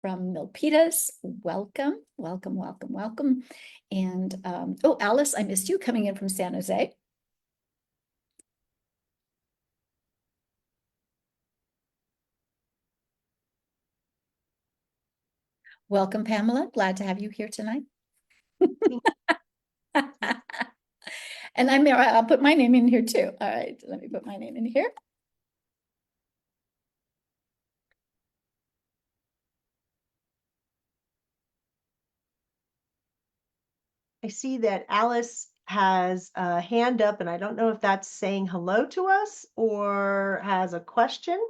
from Milpitas. Welcome, welcome, welcome, welcome. And oh, Alice, I missed you coming in from San Jose. Welcome, Pamela. Glad to have you here tonight. And I'm there. I'll put my name in here too. All right, let me put my name in here. I see that Alice has a hand up, and I don't know if that's saying hello to us or has a question.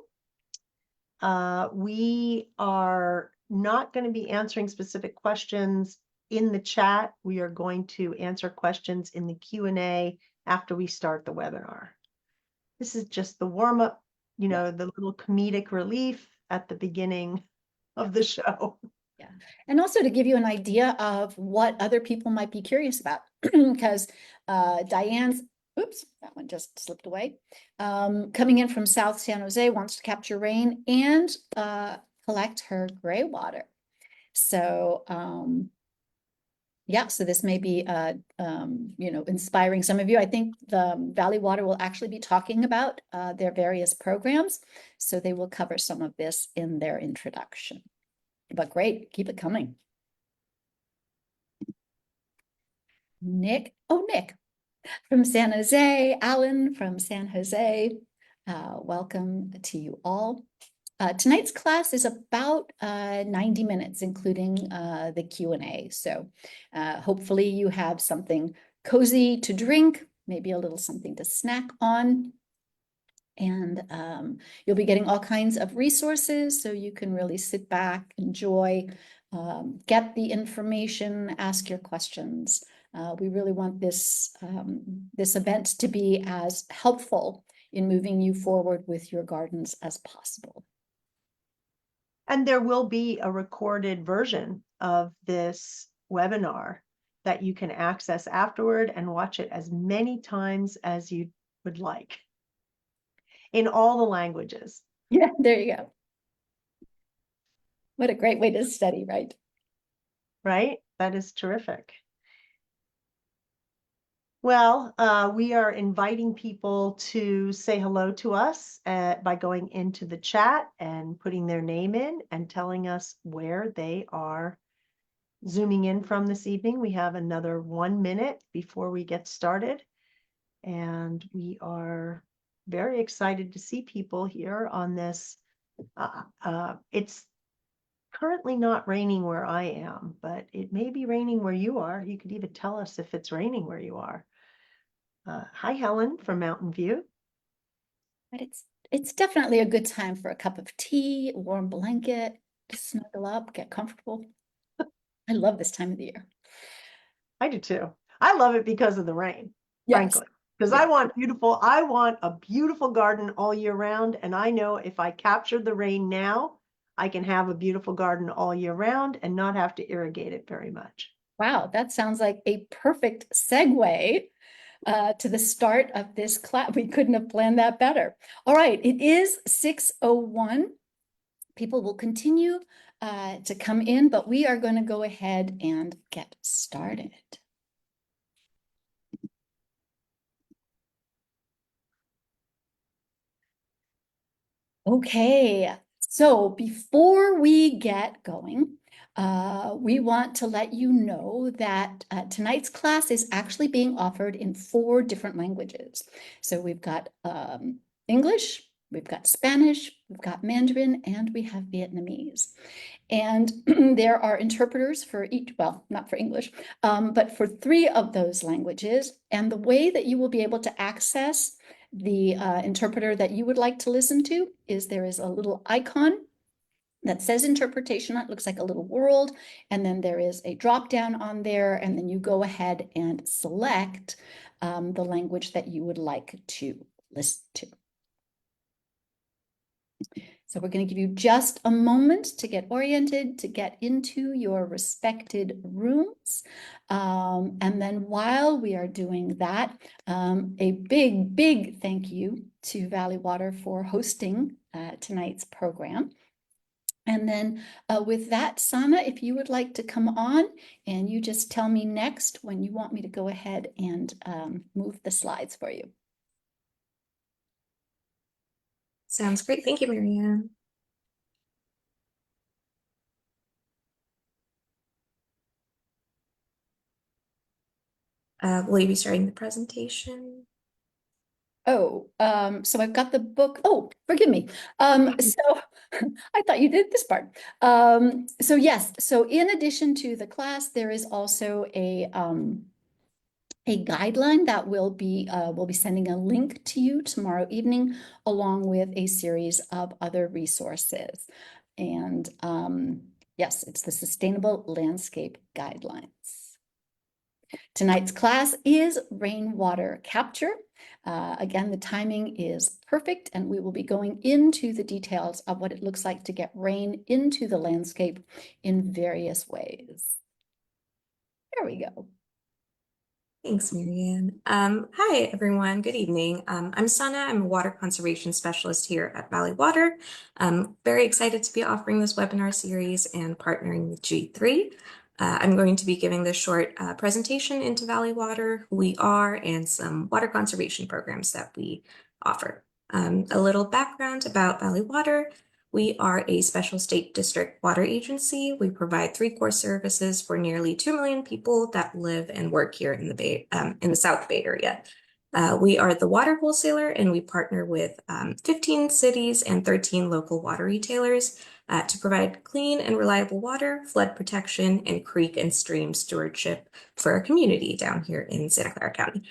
We are not going to be answering specific questions in the chat. We are going to answer questions in the Q&A after we start the webinar. This is just the warm-up, the little comedic relief at the beginning of the show. Yeah, and also to give you an idea of what other people might be curious about, because Diane's, oops, that one just slipped away, coming in from South San Jose, wants to capture rain and collect her gray water. So yeah, so this may be inspiring some of you. I think the Valley Water will actually be talking about their various programs, so they will cover some of this in their introduction. But great, keep it coming. Nick from San Jose, Alan from San Jose. Welcome to you all. Tonight's class is about 90 minutes, including the Q&A. So hopefully you have something cozy to drink, maybe a little something to snack on. And you'll be getting all kinds of resources, so you can really sit back, enjoy, get the information, ask your questions. We really want this event to be as helpful in moving you forward with your gardens as possible. And there will be a recorded version of this webinar that you can access afterward and watch it as many times as you would like, in all the languages. Yeah, there you go. What a great way to study, right? Right? That is terrific. Well, we are inviting people to say hello to us by going into the chat and putting their name in and telling us where they are zooming in from this evening. We have another 1 minute before we get started, and we are very excited to see people here on this. It's currently not raining where I am, but it may be raining where you are. You could even tell us if it's raining where you are. Hi, Helen from Mountain View. But it's definitely a good time for a cup of tea, a warm blanket, to snuggle up, get comfortable. I love this time of the year. I do too. I love it because of the rain, yes. Frankly, because I want a beautiful garden all year round. And I know if I capture the rain now, I can have a beautiful garden all year round and not have to irrigate it very much. Wow, that sounds like a perfect segue to the start of this class. We couldn't have planned that better. All right, it is 6:01. People will continue to come in, but we are going to go ahead and get started. Okay, so before we get going, we want to let you know that tonight's class is actually being offered in 4 different languages. So we've got English, we've got Spanish, we've got Mandarin, and we have Vietnamese. And there are interpreters for each, well, not for English, but for 3 of those languages. And the way that you will be able to access the interpreter that you would like to listen to is there is a little icon that says interpretation. It looks like a little world, and then there is a drop down on there, and then you go ahead and select the language that you would like to listen to. So we're going to give you just a moment to get oriented, to get into your respected rooms. And then while we are doing that, a big, big thank you to Valley Water for hosting tonight's program. And then with that, Sana, if you would like to come on and you just tell me next when you want me to go ahead and move the slides for you. Sounds great. Thank you, Marianne. Will you be starting the presentation? Oh, so I've got the book. Oh, forgive me. So I thought you did this part. So yes, so in addition to the class, there is also a guideline that we'll be sending a link to you tomorrow evening, along with a series of other resources. And yes, it's the Sustainable Landscape Guidelines. Tonight's class is rainwater capture. Again, the timing is perfect, and we will be going into the details of what it looks like to get rain into the landscape in various ways. There we go. Thanks, Marianne. Hi, everyone. Good evening. I'm Sana. I'm a water conservation specialist here at Valley Water. I'm very excited to be offering this webinar series and partnering with G3. I'm going to be giving this short presentation into Valley Water, who we are, and some water conservation programs that we offer. A little background about Valley Water. We are a special state district water agency. We provide 3 core services for nearly 2 million people that live and work here in the South Bay Area. We are the water wholesaler, and we partner with 15 cities and 13 local water retailers to provide clean and reliable water, flood protection, and creek and stream stewardship for our community down here in Santa Clara County.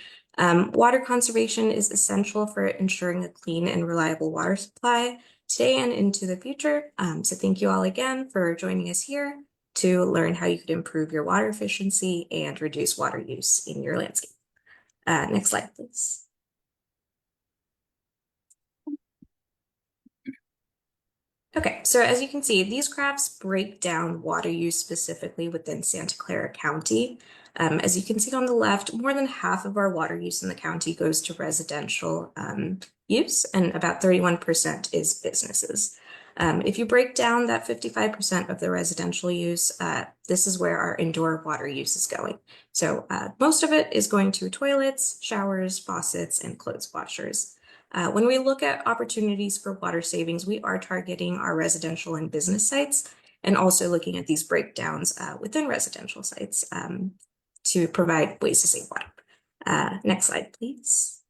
Water conservation is essential for ensuring a clean and reliable water supply today and into the future. So thank you all again for joining us here to learn how you could improve your water efficiency and reduce water use in your landscape. Next slide, please. Okay, so as you can see, these graphs break down water use specifically within Santa Clara County. As you can see on the left, more than half of our water use in the county goes to residential use, and about 31% is businesses. If you break down that 55% of the residential use, this is where our indoor water use is going. So most of it is going to toilets, showers, faucets, and clothes washers. When we look at opportunities for water savings, we are targeting our residential and business sites, and also looking at these breakdowns within residential sites to provide ways to save water. Next slide, please.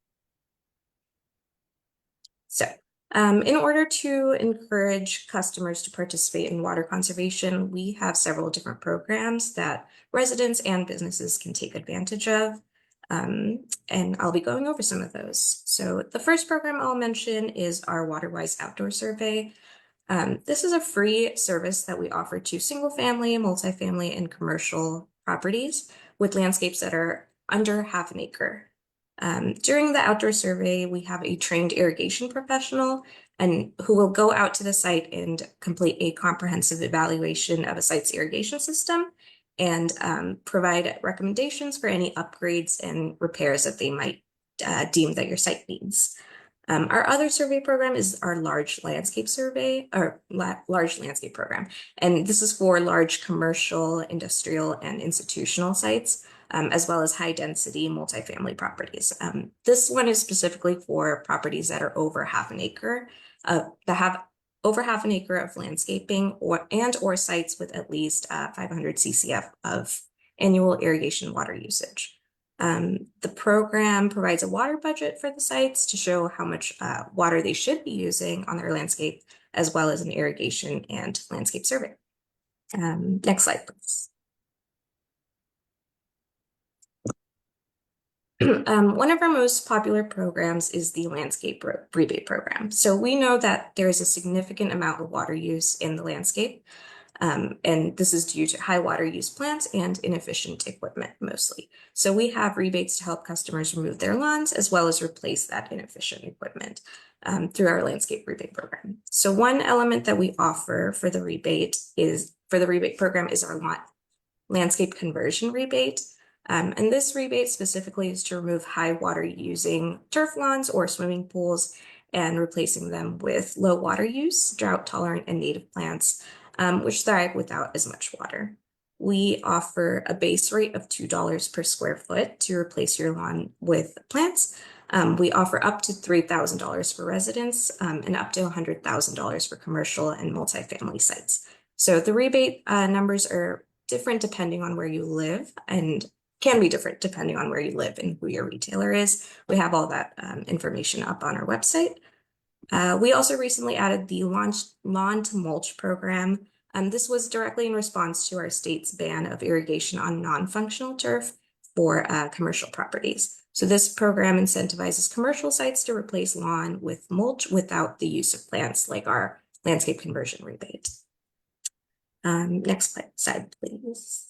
So, in order to encourage customers to participate in water conservation, we have several different programs that residents and businesses can take advantage of. And I'll be going over some of those. So the first program I'll mention is our WaterWise Outdoor Survey. This is a free service that we offer to single family, multifamily, and commercial properties with landscapes that are under half an acre. During the outdoor survey, we have a trained irrigation professional and who will go out to the site and complete a comprehensive evaluation of a site's irrigation system and provide recommendations for any upgrades and repairs that they might deem that your site needs. Our other survey program is our large landscape survey, or large landscape program. And this is for large commercial, industrial, and institutional sites, as well as high density multifamily properties. This one is specifically for properties that are over half an acre, that have over half an acre of landscaping or sites with at least 500 CCF of annual irrigation water usage. The program provides a water budget for the sites to show how much water they should be using on their landscape, as well as an irrigation and landscape survey. Next slide, please. One of our most popular programs is the landscape rebate program. So we know that there is a significant amount of water use in the landscape, and this is due to high water use plants and inefficient equipment mostly. So we have rebates to help customers remove their lawns as well as replace that inefficient equipment through our landscape rebate program. So one element that we offer for the rebate program is our landscape conversion rebate. And this rebate specifically is to remove high water using turf lawns or swimming pools and replacing them with low water use, drought tolerant, and native plants, which thrive without as much water. We offer a base rate of $2 per square foot to replace your lawn with plants. We offer up to $3,000 for residents and up to $100,000 for commercial and multifamily sites. So the rebate numbers are different depending on where you live and can be different depending on where you live and who your retailer is. We have all that information up on our website. We also recently added the Lawn to Mulch program. This was directly in response to our state's ban of irrigation on non-functional turf for commercial properties. So this program incentivizes commercial sites to replace lawn with mulch without the use of plants, like our landscape conversion rebate. Next slide, please.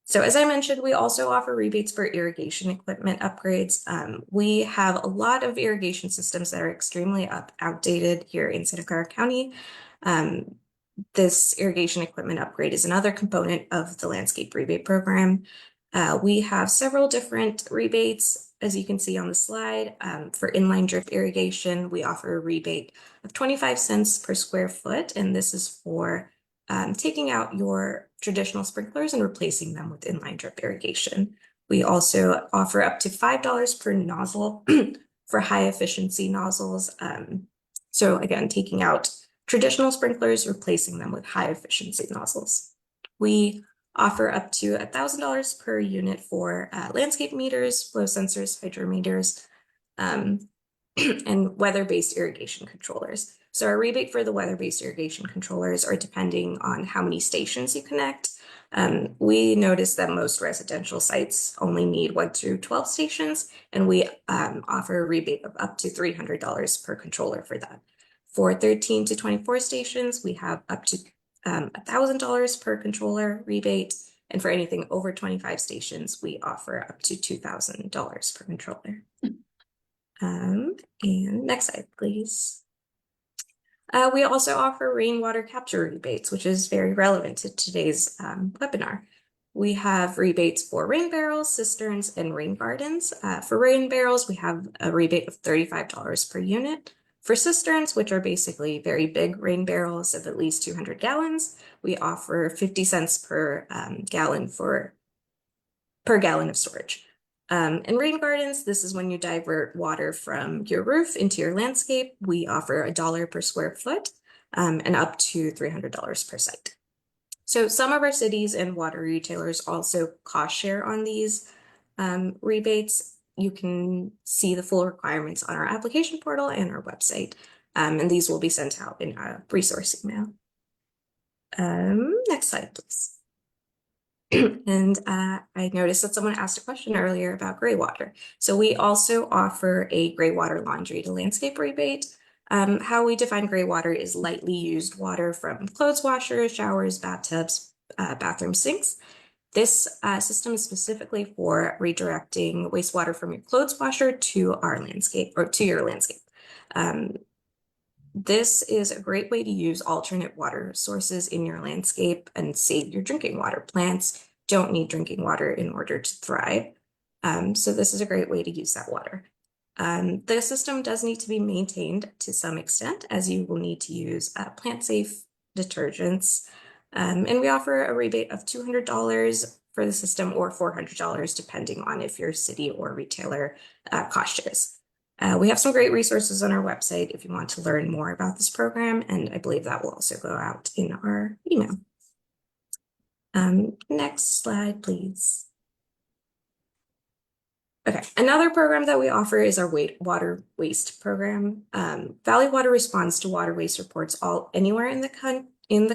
So as I mentioned, we also offer rebates for irrigation equipment upgrades. We have a lot of irrigation systems that are extremely outdated here in Santa Clara County. This irrigation equipment upgrade is another component of the landscape rebate program. We have several different rebates, as you can see on the slide. For inline drip irrigation, we offer a rebate of 25 cents per square foot, and this is for taking out your traditional sprinklers and replacing them with inline drip irrigation. We also offer up to $5 per nozzle for high efficiency nozzles. So again, taking out traditional sprinklers, replacing them with high efficiency nozzles. We offer up to $1,000 per unit for landscape meters, flow sensors, hydrometers, and weather-based irrigation controllers. So our rebate for the weather-based irrigation controllers are depending on how many stations you connect. We notice that most residential sites only need 1 through 12 stations, and we offer a rebate of up to $300 per controller for that. For 13 to 24 stations, we have up to $1,000 per controller rebate, and for anything over 25 stations, we offer up to $2,000 per controller. And next slide, please. We also offer rainwater capture rebates, which is very relevant to today's webinar. We have rebates for rain barrels, cisterns, and rain gardens. For rain barrels, we have a rebate of $35 per unit. For cisterns, which are basically very big rain barrels of at least 200 gallons, we offer 50 cents per gallon per gallon of storage. In rain gardens, this is when you divert water from your roof into your landscape. We offer $1 per square foot and up to $300 per site. So some of our cities and water retailers also cost share on these rebates. You can see the full requirements on our application portal and our website, and these will be sent out in a resource email. Next slide, please. And I noticed that someone asked a question earlier about gray water. So we also offer a gray water laundry to landscape rebate. How we define gray water is lightly used water from clothes washers, showers, bathtubs, bathroom sinks. This system is specifically for redirecting wastewater from your clothes washer to our landscape or to your landscape. This is a great way to use alternate water sources in your landscape and save your drinking water. Plants don't need drinking water in order to thrive. So this is a great way to use that water. The system does need to be maintained to some extent, as you will need to use plant-safe detergents. And we offer a rebate of $200 for the system or $400, depending on if your city or retailer cost shares. We have some great resources on our website if you want to learn more about this program, and I believe that will also go out in our email. Next slide, please. Okay, another program that we offer is our water waste program. Valley Water responds to water waste reports anywhere in the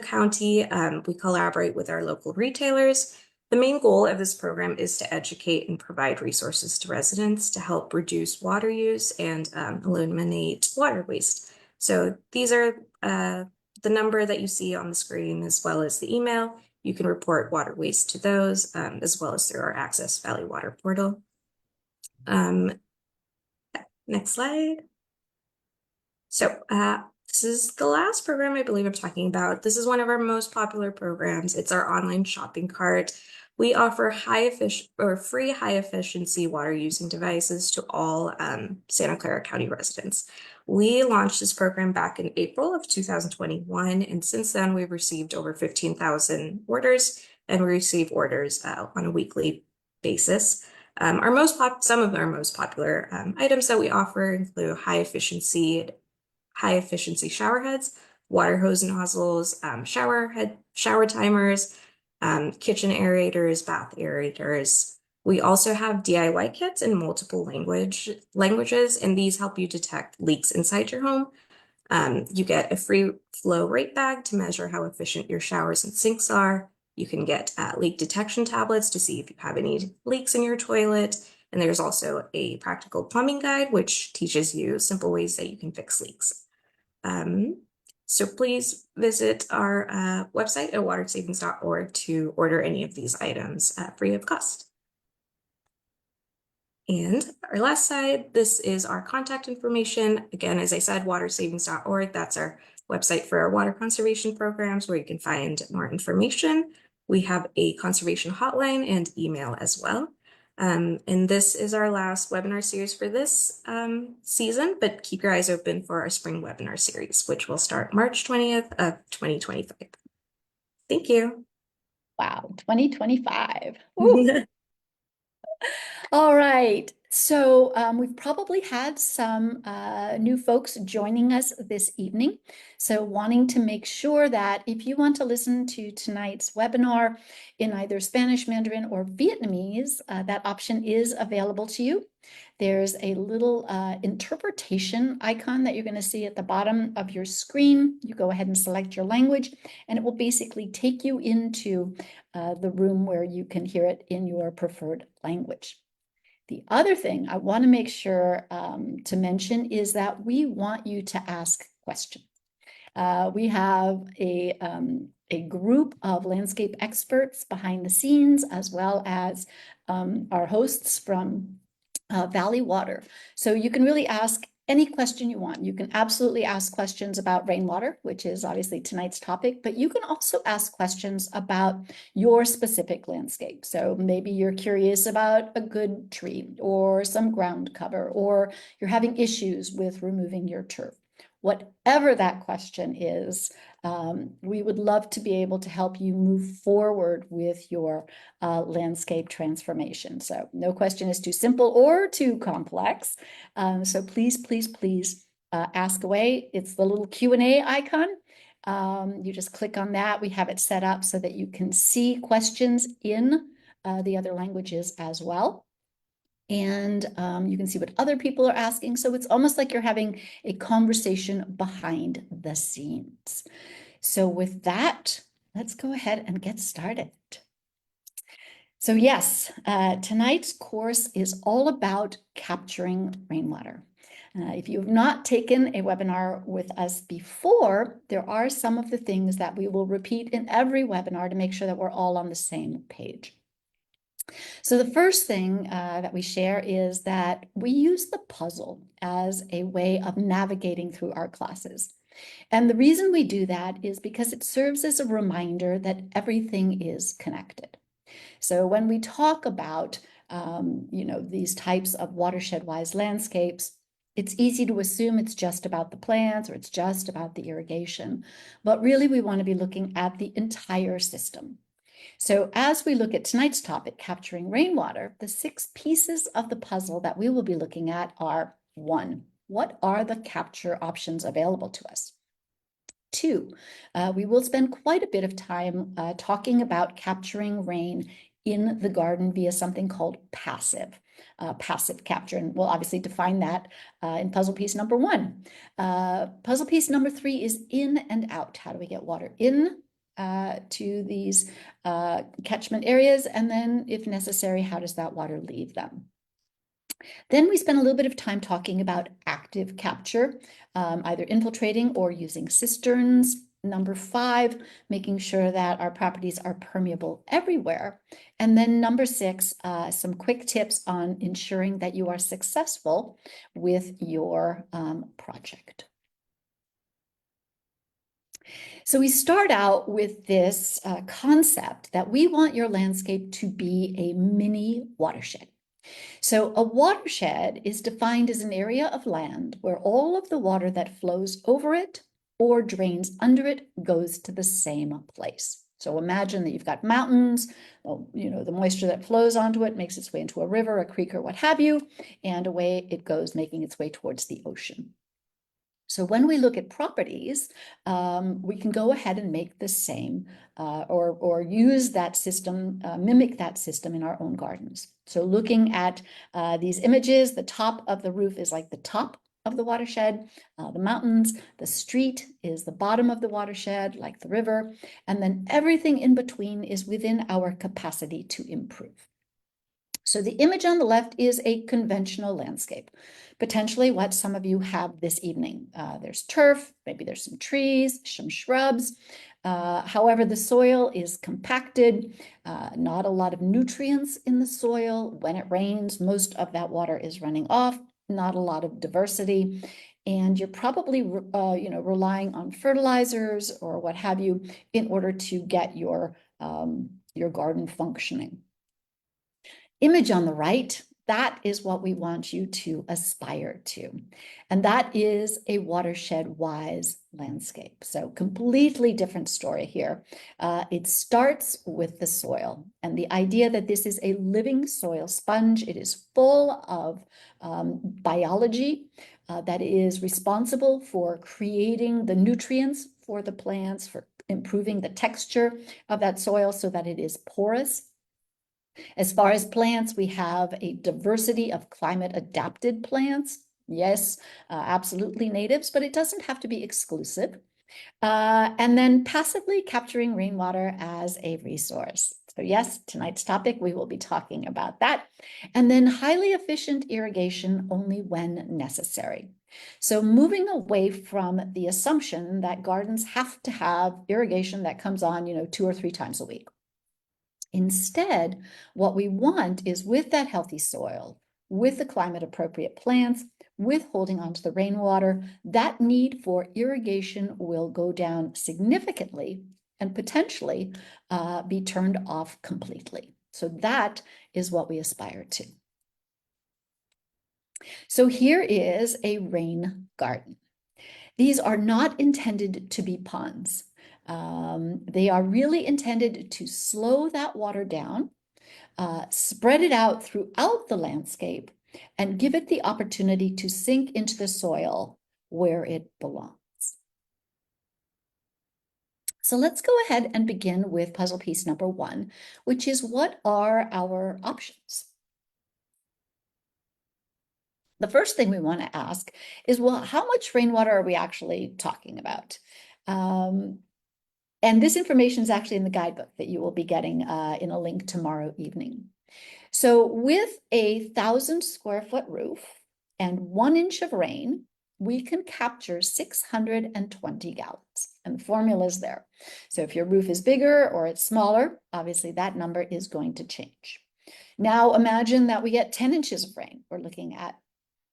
county. We collaborate with our local retailers. The main goal of this program is to educate and provide resources to residents to help reduce water use and eliminate water waste. So these are the number that you see on the screen, as well as the email. You can report water waste to those, as well as through our Access Valley Water portal. Next slide. So This is the last program I believe I'm talking about. This is one of our most popular programs. It's our online shopping cart. We offer free high efficiency water using devices to all Santa Clara County residents. We launched this program back in April of 2021, and since then we've received over 15,000 orders, and we receive orders on a weekly basis. Some of our most popular items that we offer include high efficiency shower heads, water hose nozzles, shower timers, kitchen aerators, bath aerators. We also have DIY kits in multiple languages, and these help you detect leaks inside your home. You get a free flow rate bag to measure how efficient your showers and sinks are. You can get leak detection tablets to see if you have any leaks in your toilet. And there's also a practical plumbing guide, which teaches you simple ways that you can fix leaks. So please visit our website at watersavings.org to order any of these items free of cost. And our last slide, this is our contact information. Again, as I said, watersavings.org, that's our website for our water conservation programs where you can find more information. We have a conservation hotline and email as well. And this is our last webinar series for this season, but keep your eyes open for our spring webinar series, which will start March 20th of 2025. Thank you. Wow, 2025. All right. So we've probably had some new folks joining us this evening. So wanting to make sure that if you want to listen to tonight's webinar in either Spanish, Mandarin, or Vietnamese, that option is available to you. There's a little interpretation icon that you're going to see at the bottom of your screen. You go ahead and select your language, and it will basically take you into the room where you can hear it in your preferred language. The other thing I want to make sure to mention is that we want you to ask questions. We have a group of landscape experts behind the scenes, as well as our hosts from Valley Water. So you can really ask any question you want. You can absolutely ask questions about rainwater, which is obviously tonight's topic, but you can also ask questions about your specific landscape. So maybe you're curious about a good tree or some ground cover, or you're having issues with removing your turf. Whatever that question is, we would love to be able to help you move forward with your landscape transformation. So no question is too simple or too complex. So please, please, please ask away. It's the little Q&A icon. You just click on that. We have it set up so that you can see questions in the other languages as well. And you can see what other people are asking. So it's almost like you're having a conversation behind the scenes. So with that, let's go ahead and get started. So yes, tonight's course is all about capturing rainwater. If you have not taken a webinar with us before, there are some of the things that we will repeat in every webinar to make sure that we're all on the same page. So the first thing that we share is that we use the puzzle as a way of navigating through our classes. And the reason we do that is because it serves as a reminder that everything is connected. So when we talk about, these types of watershed-wise landscapes, it's easy to assume it's just about the plants or it's just about the irrigation. But really, we want to be looking at the entire system. So as we look at tonight's topic, capturing rainwater, the 6 pieces of the puzzle that we will be looking at are: 1, what are the capture options available to us? 2, we will spend quite a bit of time talking about capturing rain in the garden via something called passive capture. And we'll obviously define that in puzzle piece number 1. Puzzle piece number 3 is in and out. How do we get water in to these catchment areas? And then if necessary, how does that water leave them? Then we spend a little bit of time talking about active capture, either infiltrating or using cisterns. Number 5, making sure that our properties are permeable everywhere. And then number 6, some quick tips on ensuring that you are successful with your project. So we start out with this concept that we want your landscape to be a mini watershed. So a watershed is defined as an area of land where all of the water that flows over it or drains under it goes to the same place. So imagine that you've got mountains, the moisture that flows onto it makes its way into a river, a creek, or what have you, and away it goes, making its way towards the ocean. So when we look at properties, we can go ahead and make the same or use that system, mimic that system in our own gardens. So looking at these images, the top of the roof is like the top of the watershed, the mountains, the street is the bottom of the watershed, like the river, and then everything in between is within our capacity to improve. So the image on the left is a conventional landscape, potentially what some of you have this evening. There's turf, maybe there's some trees, some shrubs. However, the soil is compacted, not a lot of nutrients in the soil. When it rains, most of that water is running off, not a lot of diversity. And you're probably relying on fertilizers or what have you in order to get your garden functioning. Image on the right, that is what we want you to aspire to. And that is a watershed-wise landscape. So completely different story here. It starts with the soil and the idea that this is a living soil sponge. It is full of biology that is responsible for creating the nutrients for the plants, for improving the texture of that soil so that it is porous. As far as plants, we have a diversity of climate adapted plants. Yes, absolutely natives, but it doesn't have to be exclusive. And then passively capturing rainwater as a resource. So yes, tonight's topic, we will be talking about that. And then highly efficient irrigation only when necessary. So moving away from the assumption that gardens have to have irrigation that comes on, 2 or 3 times a week. Instead, what we want is with that healthy soil, with the climate appropriate plants, with holding onto the rainwater, that need for irrigation will go down significantly and potentially be turned off completely. So that is what we aspire to. So here is a rain garden. These are not intended to be ponds. They are really intended to slow that water down, spread it out throughout the landscape, and give it the opportunity to sink into the soil where it belongs. So let's go ahead and begin with puzzle piece number 1, which is what are our options? The first thing we want to ask is, well, how much rainwater are we actually talking about? And this information is actually in the guidebook that you will be getting in a link tomorrow evening. So with a 1,000 square foot roof and 1 inch of rain, we can capture 620 gallons. And the formula is there. So if your roof is bigger or it's smaller, obviously that number is going to change. Now imagine that we get 10 inches of rain. We're looking at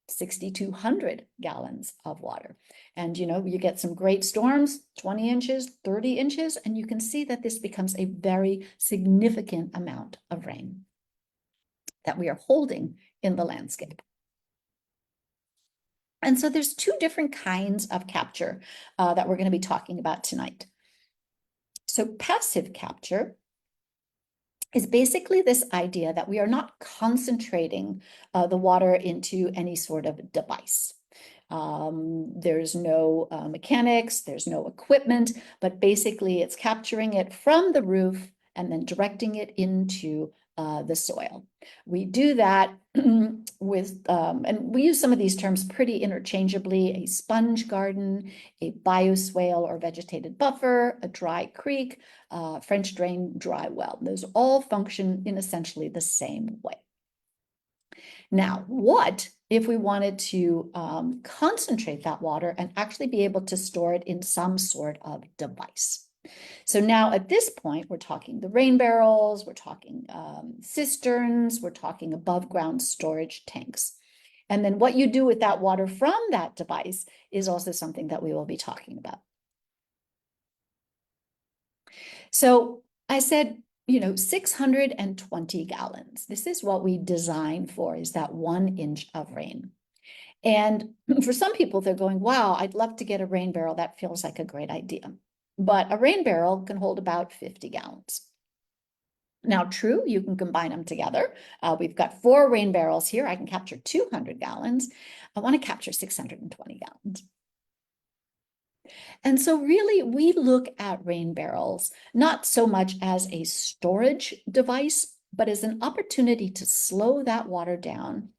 6,200 gallons of water. And you get some great storms, 20 inches, 30 inches, and you can see that this becomes a very significant amount of rain that we are holding in the landscape. And so there's 2 different kinds of capture that we're going to be talking about tonight. So passive capture is basically this idea that we are not concentrating the water into any sort of device. There's no mechanics, there's no equipment, but basically it's capturing it from the roof and then directing it into the soil. We do that with, and we use some of these terms pretty interchangeably: a sponge garden, a bioswale or vegetated buffer, a dry creek, French drain, dry well. Those all function in essentially the same way. Now, what if we wanted to concentrate that water and actually be able to store it in some sort of device? So now at this point, we're talking the rain barrels, we're talking cisterns, we're talking above ground storage tanks. And then what you do with that water from that device is also something that we will be talking about. So I said, 620 gallons. This is what we designed for, is that 1 inch of rain. And for some people, they're going, wow, I'd love to get a rain barrel. That feels like a great idea. But a rain barrel can hold about 50 gallons. Now, true, you can combine them together. We've got 4 rain barrels here. I can capture 200 gallons. I want to capture 620 gallons. And so really, we look at rain barrels not so much as a storage device, but as an opportunity to slow that water down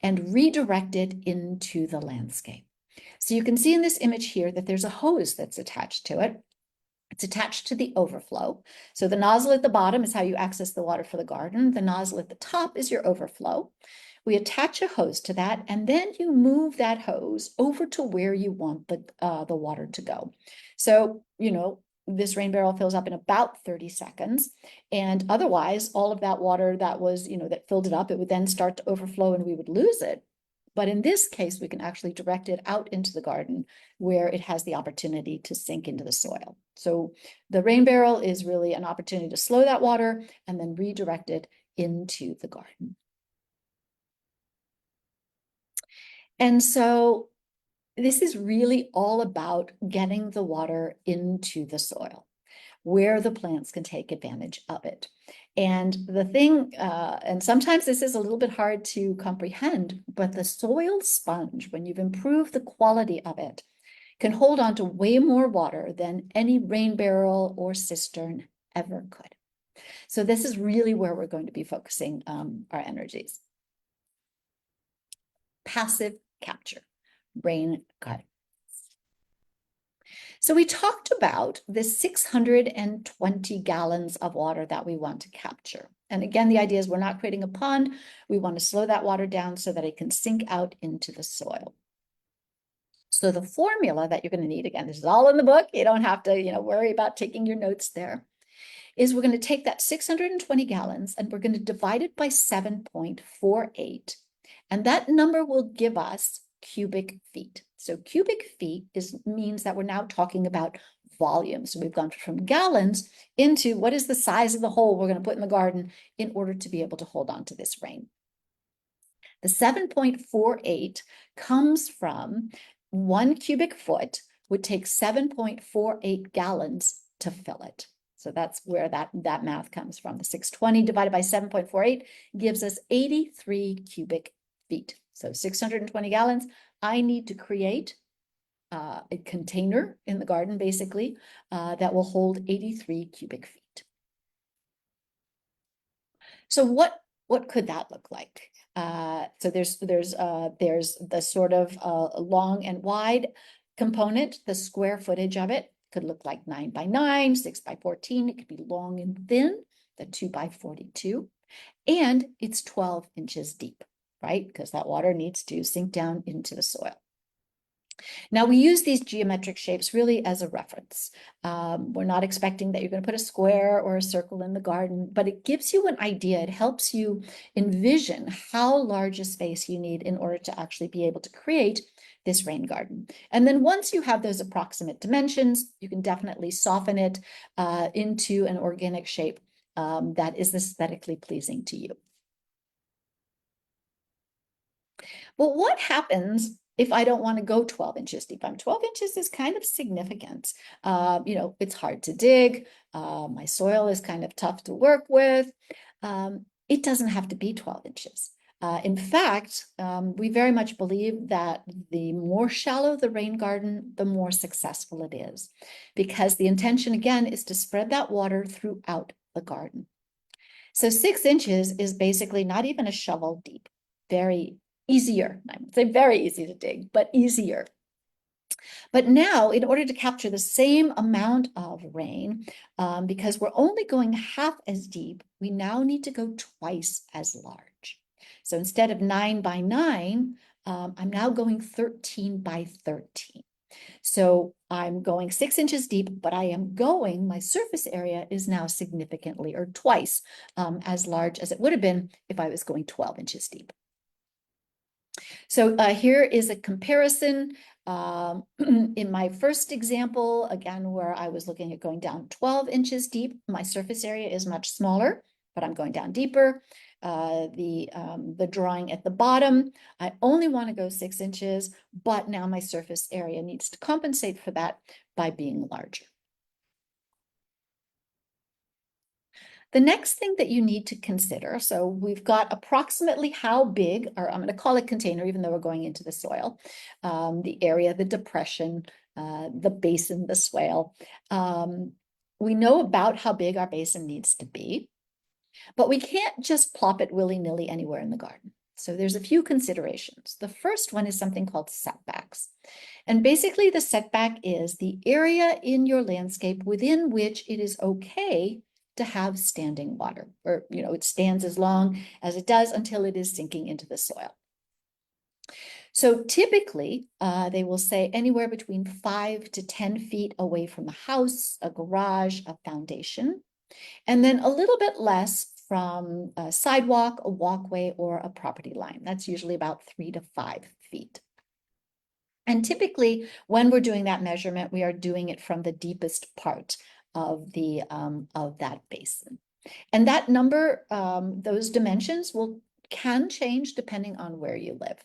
and redirect it into the landscape. So you can see in this image here that there's a hose that's attached to it. It's attached to the overflow. So the nozzle at the bottom is how you access the water for the garden. The nozzle at the top is your overflow. We attach a hose to that, and then you move that hose over to where you want the water to go. So, this rain barrel fills up in about 30 seconds. And otherwise, all of that water that was, that filled it up, it would then start to overflow and we would lose it. But in this case, we can actually direct it out into the garden where it has the opportunity to sink into the soil. So the rain barrel is really an opportunity to slow that water and then redirect it into the garden. And so this is really all about getting the water into the soil where the plants can take advantage of it. And the thing, and sometimes this is a little bit hard to comprehend, but the soil sponge, when you've improved the quality of it, can hold on to way more water than any rain barrel or cistern ever could. So this is really where we're going to be focusing our energies. Passive capture, rain garden. So we talked about the 620 gallons of water that we want to capture. And again, the idea is we're not creating a pond. We want to slow that water down so that it can sink out into the soil. So the formula that you're going to need, again, this is all in the book. You don't have to, worry about taking your notes there, is we're going to take that 620 gallons and we're going to divide it by 7.48. And that number will give us cubic feet. So cubic feet means that we're now talking about volume. So we've gone from gallons into what is the size of the hole we're going to put in the garden in order to be able to hold on to this rain. The 7.48 comes from 1 cubic foot would take 7.48 gallons to fill it. So that's where that math comes from. The 620 divided by 7.48 gives us 83 cubic feet. So 620 gallons. I need to create a container in the garden, basically, that will hold 83 cubic feet. So what could that look like? So there's the sort of long and wide component. The square footage of it could look like 9 by 9, 6 by 14. It could be long and thin, the 2 by 42, and it's 12 inches deep, right? Because that water needs to sink down into the soil. Now, we use these geometric shapes really as a reference. We're not expecting that you're going to put a square or a circle in the garden, but it gives you an idea. It helps you envision how large a space you need in order to actually be able to create this rain garden. And then once you have those approximate dimensions, you can definitely soften it into an organic shape that is aesthetically pleasing to you. Well, what happens if I don't want to go 12 inches deep? 12 inches is kind of significant. It's hard to dig. My soil is kind of tough to work with. It doesn't have to be 12 inches. In fact, we very much believe that the more shallow the rain garden, the more successful it is, because the intention, again, is to spread that water throughout the garden. So 6 inches is basically not even a shovel deep, very easier. I would say very easy to dig, but easier. But now, in order to capture the same amount of rain, because we're only going half as deep, we now need to go twice as large. So instead of 9 by 9, I'm now going 13 by 13. So I'm going 6 inches deep, but my surface area is now significantly, or twice as large as it would have been if I was going 12 inches deep. So here is a comparison In my first example, again, where I was looking at going down 12 inches deep, my surface area is much smaller, but I'm going down deeper. The drawing at the bottom, I only want to go 6 inches, but now my surface area needs to compensate for that by being larger. The next thing that you need to consider, so we've got approximately how big, or I'm going to call it container, even though we're going into the soil, the area, the depression, the basin, the swale. We know about how big our basin needs to be, but we can't just plop it willy-nilly anywhere in the garden. So there's a few considerations. The first one is something called setbacks. And basically the setback is the area in your landscape within which it is okay to have standing water, or, it stands as long as it does until it is sinking into the soil. So typically, they will say anywhere between 5 to 10 feet away from a house, a garage, a foundation, and then a little bit less from a sidewalk, a walkway, or a property line. That's usually about 3 to 5 feet. And typically, when we're doing that measurement, we are doing it from the deepest part of that basin. And that number, those dimensions can change depending on where you live.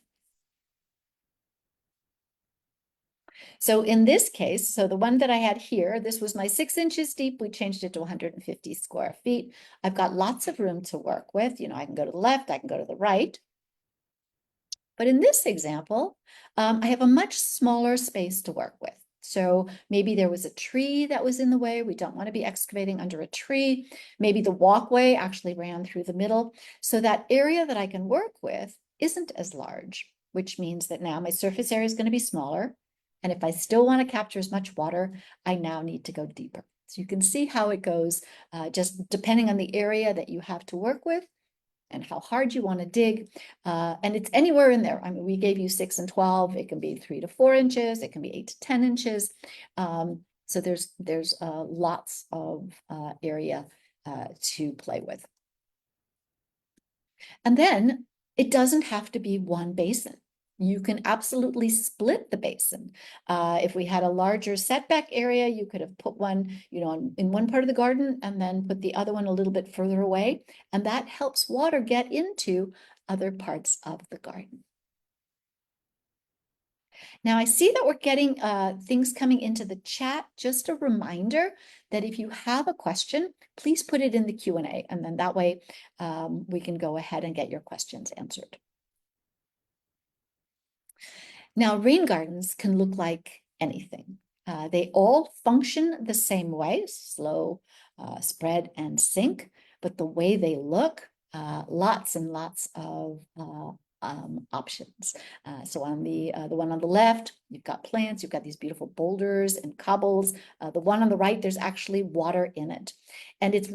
So in this case, so the one that I had here, this was my 6 inches deep. We changed it to 150 square feet. I've got lots of room to work with. I can go to the left, I can go to the right. But in this example, I have a much smaller space to work with. So maybe there was a tree that was in the way. We don't want to be excavating under a tree. Maybe the walkway actually ran through the middle. So that area that I can work with isn't as large, which means that now my surface area is going to be smaller. And if I still want to capture as much water, I now need to go deeper. So you can see how it goes, just depending on the area that you have to work with and how hard you want to dig. And it's anywhere in there. I mean, we gave you 6 and 12. It can be 3 to 4 inches. It can be 8 to 10 inches. So there's lots of area to play with. And then it doesn't have to be one basin. You can absolutely split the basin. If we had a larger setback area, you could have put one, in one part of the garden and then put the other one a little bit further away. And that helps water get into other parts of the garden. Now I see that we're getting things coming into the chat. Just a reminder that if you have a question, please put it in the Q&A, and then that way we can go ahead and get your questions answered. Now, rain gardens can look like anything. They all function the same way, slow, spread, and sink, but the way they look, lots and lots of options. So on the one on the left, you've got plants, you've got these beautiful boulders and cobbles. The one on the right, there's actually water in it. And it's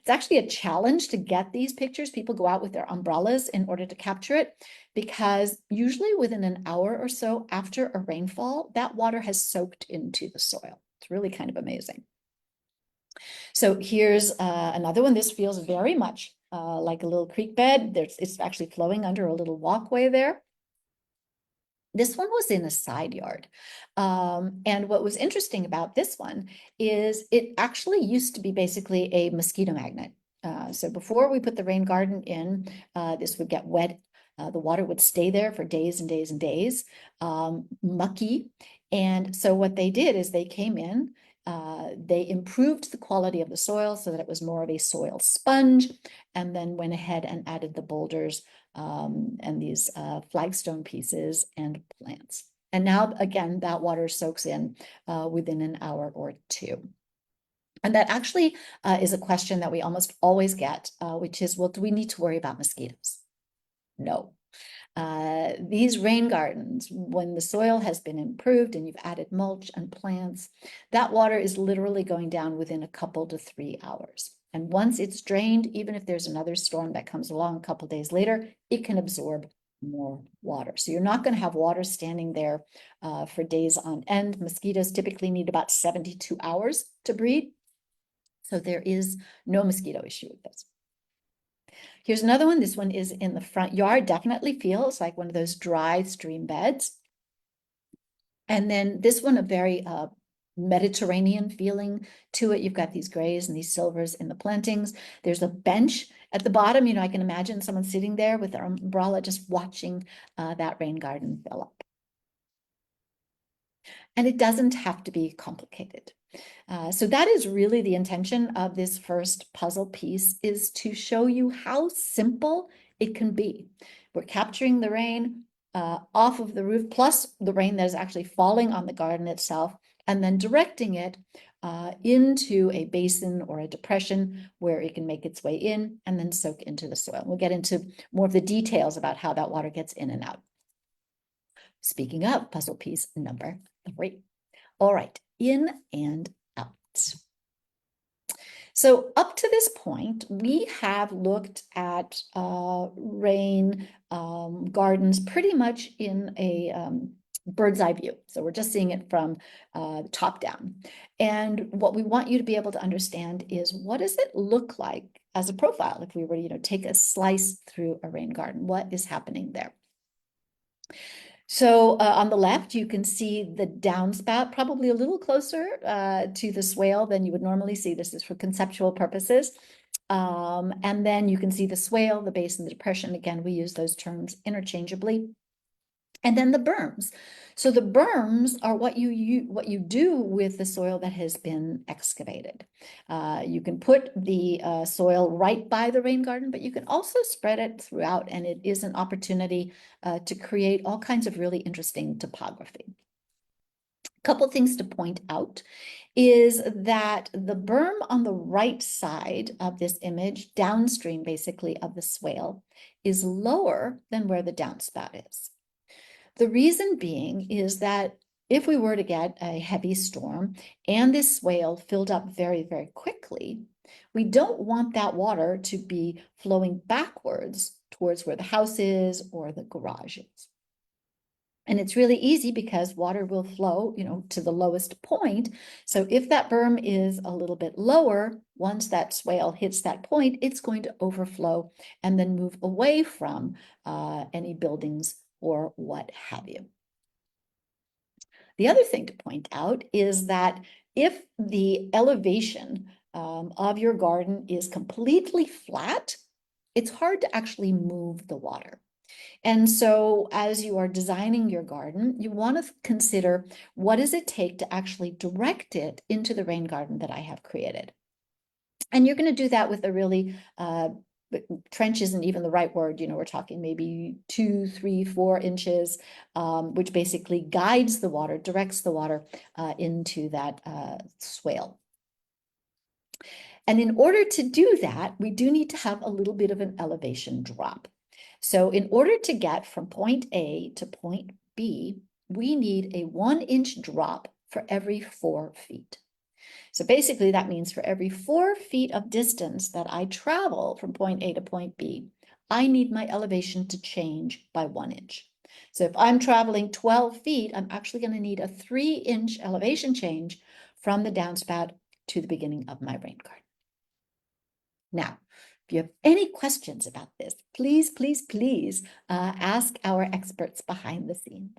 actually a challenge to get these pictures. People go out with their umbrellas in order to capture it, because usually within an hour or so after a rainfall, that water has soaked into the soil. It's really kind of amazing. So here's another one. This feels very much like a little creek bed. It's actually flowing under a little walkway there. This one was in a side yard. And what was interesting about this one is it actually used to be basically a mosquito magnet. So before we put the rain garden in, this would get wet. The water would stay there for days and days and days, mucky. And so what they did is they came in, they improved the quality of the soil so that it was more of a soil sponge, and then went ahead and added the boulders and these flagstone pieces and plants. And now, again, that water soaks in within an hour or two. And that actually is a question that we almost always get, which is, well, do we need to worry about mosquitoes? No. These rain gardens, when the soil has been improved and you've added mulch and plants, that water is literally going down within a couple to 3 hours. And once it's drained, even if there's another storm that comes along a couple days later, it can absorb more water. So you're not going to have water standing there for days on end. Mosquitoes typically need about 72 hours to breed. So there is no mosquito issue with this. Here's another one. This one is in the front yard. Definitely feels like one of those dry stream beds. And then this one, a very Mediterranean feeling to it. You've got these grays and these silvers in the plantings. There's a bench at the bottom. I can imagine someone sitting there with their umbrella just watching that rain garden fill up. And it doesn't have to be complicated. So that is really the intention of this first puzzle piece, is to show you how simple it can be. We're capturing the rain off of the roof, plus the rain that is actually falling on the garden itself, and then directing it into a basin or a depression where it can make its way in and then soak into the soil. We'll get into more of the details about how that water gets in and out. Speaking of puzzle piece number 3. All right, in and out. So up to this point, we have looked at rain gardens pretty much in a bird's eye view. So we're just seeing it from top down. And what we want you to be able to understand is, what does it look like as a profile if we were to take a slice through a rain garden? What is happening there? So on the left, you can see the downspout, probably a little closer to the swale than you would normally see. This is for conceptual purposes. And then you can see the swale, the basin, the depression. Again, we use those terms interchangeably. And then the berms. So the berms are what you do with the soil that has been excavated. You can put the soil right by the rain garden, but you can also spread it throughout, and it is an opportunity to create all kinds of really interesting topography. A couple things to point out is that the berm on the right side of this image, downstream basically of the swale, is lower than where the downspout is. The reason being is that if we were to get a heavy storm and this swale filled up very, very quickly, we don't want that water to be flowing backwards towards where the house is or the garage is. And it's really easy because water will flow, to the lowest point. So if that berm is a little bit lower, once that swale hits that point, it's going to overflow and then move away from any buildings or what have you. The other thing to point out is that if the elevation of your garden is completely flat, it's hard to actually move the water. And so as you are designing your garden, you want to consider, what does it take to actually direct it into the rain garden that I have created? And you're going to do that with a really trench isn't even the right word. We're talking maybe 2, 3, 4 inches, which basically guides the water, directs the water into that swale. And in order to do that, we do need to have a little bit of an elevation drop. So in order to get from point A to point B, we need a 1-inch drop for every 4 feet. So basically that means for every 4 feet of distance that I travel from point A to point B, I need my elevation to change by 1 inch. So if I'm traveling 12 feet, I'm actually going to need a 3-inch elevation change from the downspout to the beginning of my rain garden. Now, if you have any questions about this, please, please, please ask our experts behind the scenes.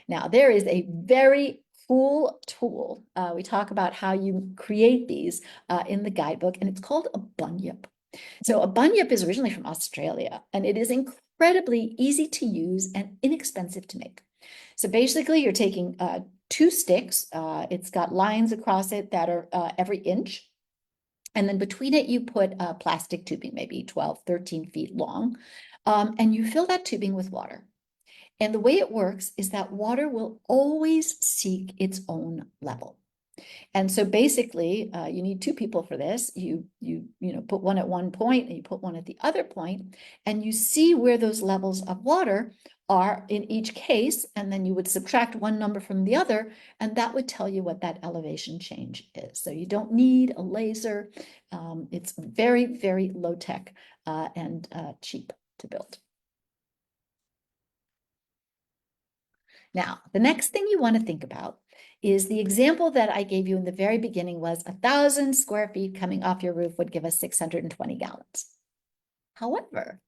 Now, there is a very cool tool. We talk about how you create these in the guidebook, and it's called a bunyip. So a bunyip is originally from Australia, and it is incredibly easy to use and inexpensive to make. So basically, you're taking 2 sticks. It's got lines across it that are every inch. And then between it, you put a plastic tubing, maybe 12, 13 feet long, and you fill that tubing with water. And the way it works is that water will always seek its own level. And so basically, you need 2 people for this. You put one at one point and you put one at the other point, and you see where those levels of water are in each case, and then you would subtract one number from the other, and that would tell you what that elevation change is. So you don't need a laser. It's very, very low tech and cheap to build. Now, the next thing you want to think about is the example that I gave you in the very beginning was 1,000 square feet coming off your roof would give us 620 gallons. However,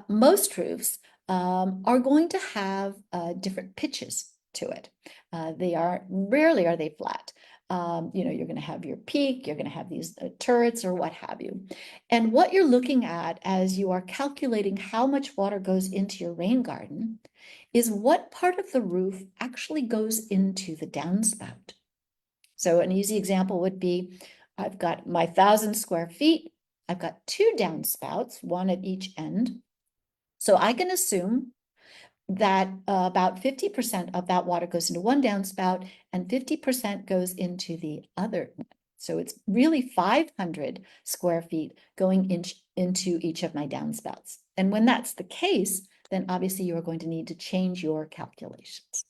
most roofs are going to have different pitches to it. Rarely are they flat. You're going to have your peak, you're going to have these turrets or what have you. And what you're looking at as you are calculating how much water goes into your rain garden is what part of the roof actually goes into the downspout. So an easy example would be, I've got my 1,000 square feet. I've got 2 downspouts, one at each end. So I can assume that about 50% of that water goes into one downspout and 50% goes into the other. So it's really 500 square feet going into each of my downspouts. And when that's the case, then obviously you are going to need to change your calculations.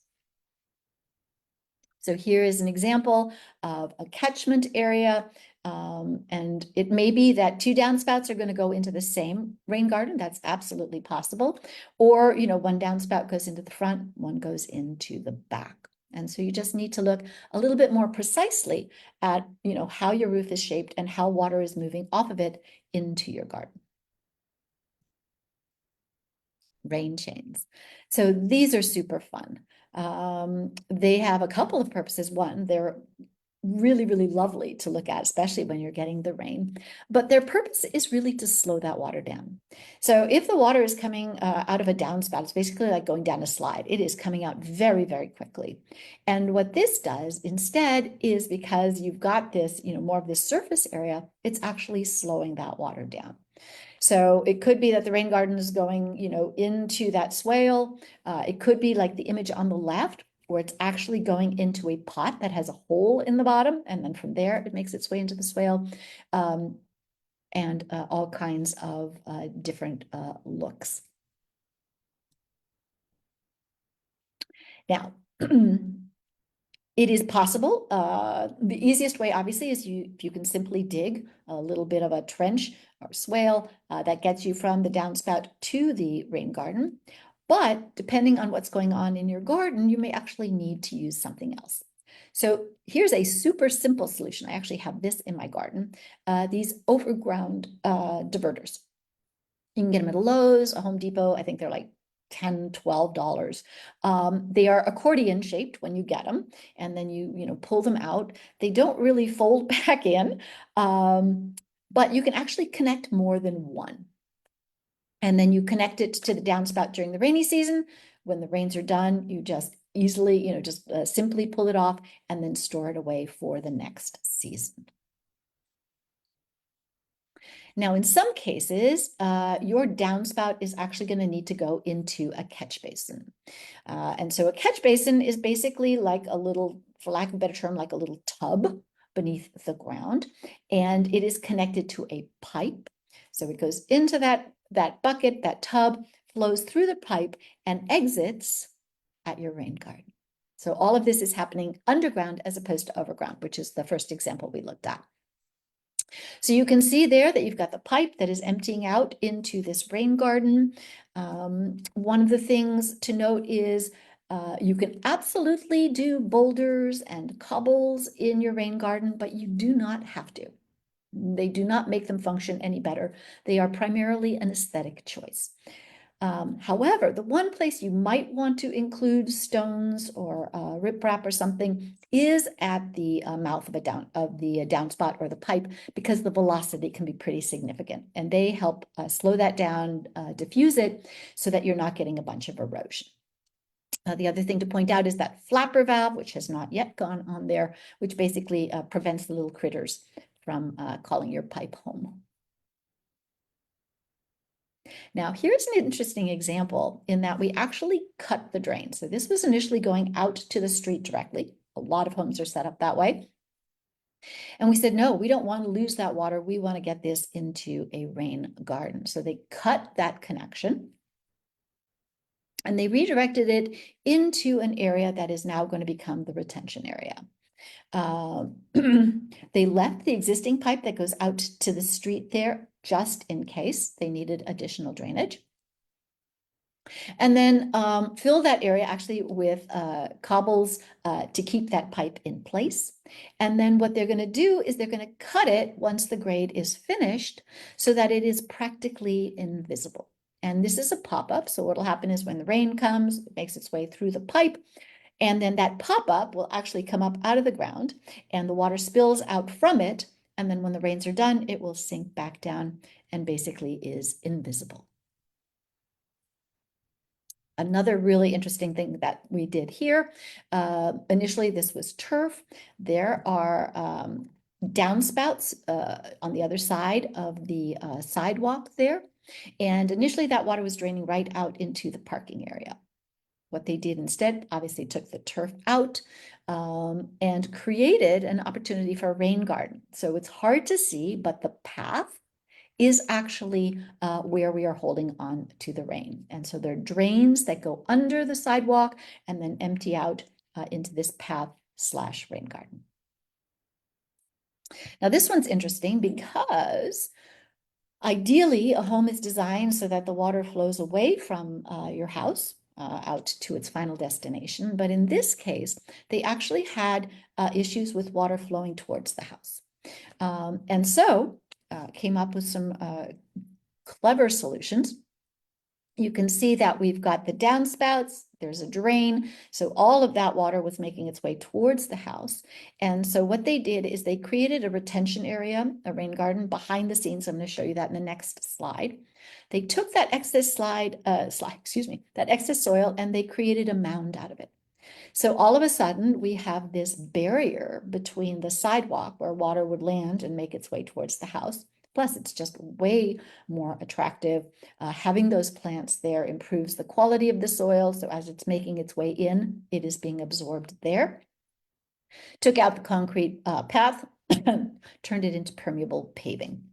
So here is an example of a catchment area. And it may be that 2 downspouts are going to go into the same rain garden. That's absolutely possible. Or, one downspout goes into the front, one goes into the back. And so you just need to look a little bit more precisely at, how your roof is shaped and how water is moving off of it into your garden. Rain chains. So these are super fun. They have a couple of purposes. One, they're really, really lovely to look at, especially when you're getting the rain. But their purpose is really to slow that water down. So if the water is coming out of a downspout, it's basically like going down a slide. It is coming out very, very quickly. And what this does instead is, because you've got this, more of this surface area, it's actually slowing that water down. So it could be that the rain garden is going, into that swale. It could be like the image on the left, where it's actually going into a pot that has a hole in the bottom, and then from there it makes its way into the swale, and all kinds of different looks. Now, it is possible. The easiest way, obviously, is if you can simply dig a little bit of a trench or swale that gets you from the downspout to the rain garden. But depending on what's going on in your garden, you may actually need to use something else. So here's a super simple solution. I actually have this in my garden, these overground diverters. You can get them at a Lowe's, a Home Depot. I think they're like $10, $12. They are accordion shaped when you get them, and then you pull them out. They don't really fold back in, but you can actually connect more than one. And then you connect it to the downspout during the rainy season. When the rains are done, you just easily, simply pull it off and then store it away for the next season. Now, in some cases, your downspout is actually going to need to go into a catch basin. And so a catch basin is basically like a little, for lack of a better term, like a little tub beneath the ground. And it is connected to a pipe. So it goes into that bucket, that tub, flows through the pipe and exits at your rain garden. So all of this is happening underground as opposed to overground, which is the first example we looked at. So you can see there that you've got the pipe that is emptying out into this rain garden. One of the things to note is you can absolutely do boulders and cobbles in your rain garden, but you do not have to. They do not make them function any better. They are primarily an aesthetic choice. However, the one place you might want to include stones or riprap or something is at the mouth of the downspout or the pipe, because the velocity can be pretty significant, and they help slow that down, diffuse it, so that you're not getting a bunch of erosion. The other thing to point out is that flapper valve, which has not yet gone on there, which basically prevents the little critters from calling your pipe home. Now, here's an interesting example in that we actually cut the drain. So this was initially going out to the street directly. A lot of homes are set up that way. And we said, no, we don't want to lose that water. We want to get this into a rain garden. So they cut that connection and they redirected it into an area that is now going to become the retention area. They left the existing pipe that goes out to the street there just in case they needed additional drainage. And then fill that area actually with cobbles to keep that pipe in place. And then what they're going to do is they're going to cut it once the grade is finished so that it is practically invisible. And this is a pop-up. So what'll happen is when the rain comes, it makes its way through the pipe. And then that pop-up will actually come up out of the ground and the water spills out from it. And then when the rains are done, it will sink back down and basically is invisible. Another really interesting thing that we did here, initially this was turf. There are downspouts on the other side of the sidewalk there. And initially that water was draining right out into the parking area. What they did instead, obviously took the turf out and created an opportunity for a rain garden. So it's hard to see, but the path is actually where we are holding on to the rain. And so there are drains that go under the sidewalk and then empty out into this path/rain garden. Now this one's interesting because ideally a home is designed so that the water flows away from your house out to its final destination. But in this case, they actually had issues with water flowing towards the house. And so came up with some clever solutions. You can see that we've got the downspouts, there's a drain. So all of that water was making its way towards the house. And so what they did is they created a retention area, a rain garden behind the scenes. I'm going to show you that in the next slide. They took that excess that excess soil, and they created a mound out of it. So all of a sudden we have this barrier between the sidewalk where water would land and make its way towards the house. Plus, it's just way more attractive. Having those plants there improves the quality of the soil. So as it's making its way in, it is being absorbed there. Took out the concrete path, turned it into permeable paving.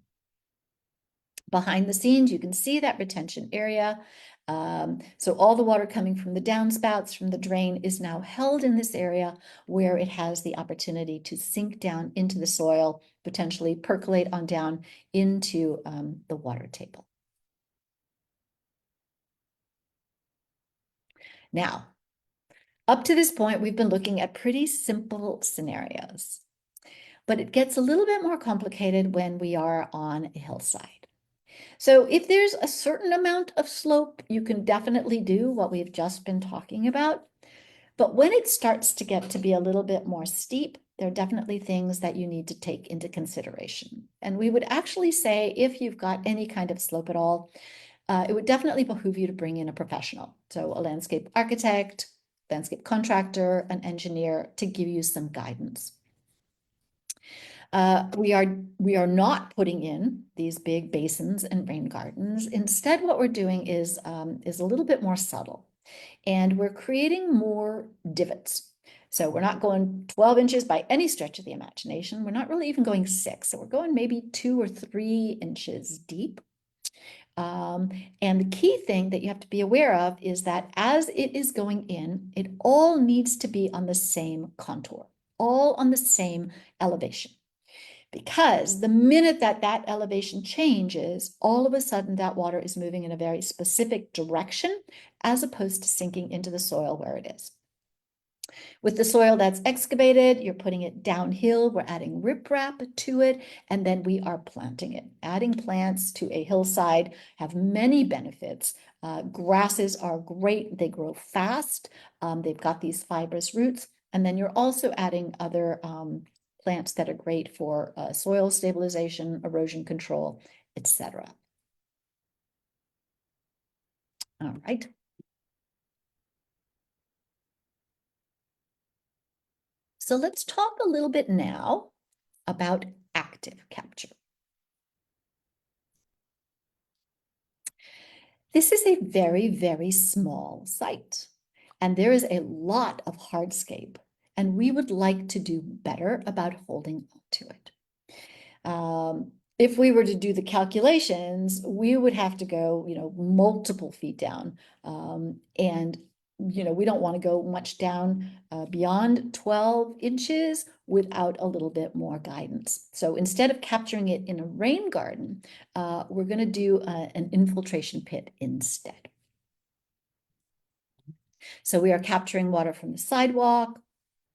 Behind the scenes, you can see that retention area. So all the water coming from the downspouts from the drain is now held in this area where it has the opportunity to sink down into the soil, potentially percolate on down into the water table. Now, up to this point, we've been looking at pretty simple scenarios, but it gets a little bit more complicated when we are on a hillside. So if there's a certain amount of slope, you can definitely do what we've just been talking about. But when it starts to get to be a little bit more steep, there are definitely things that you need to take into consideration. And we would actually say if you've got any kind of slope at all, it would definitely behoove you to bring in a professional. So a landscape architect, landscape contractor, an engineer to give you some guidance. We are not putting in these big basins and rain gardens. Instead, what we're doing is a little bit more subtle, and we're creating more divots. So we're not going 12 inches by any stretch of the imagination. We're not really even going 6. So we're going maybe 2 or 3 inches deep. And the key thing that you have to be aware of is that as it is going in, it all needs to be on the same contour, all on the same elevation. Because the minute that that elevation changes, all of a sudden that water is moving in a very specific direction as opposed to sinking into the soil where it is. With the soil that's excavated, you're putting it downhill, we're adding riprap to it, and then we are planting it. Adding plants to a hillside have many benefits. Grasses are great, they grow fast, they've got these fibrous roots, and then you're also adding other plants that are great for soil stabilization, erosion control, etc. All right. So let's talk a little bit now about active capture. This is a very, very small site, and there is a lot of hardscape, and we would like to do better about holding on to it. If we were to do the calculations, we would have to go, multiple feet down. And, we don't want to go much down beyond 12 inches without a little bit more guidance. So instead of capturing it in a rain garden, we're going to do an infiltration pit instead. So we are capturing water from the sidewalk,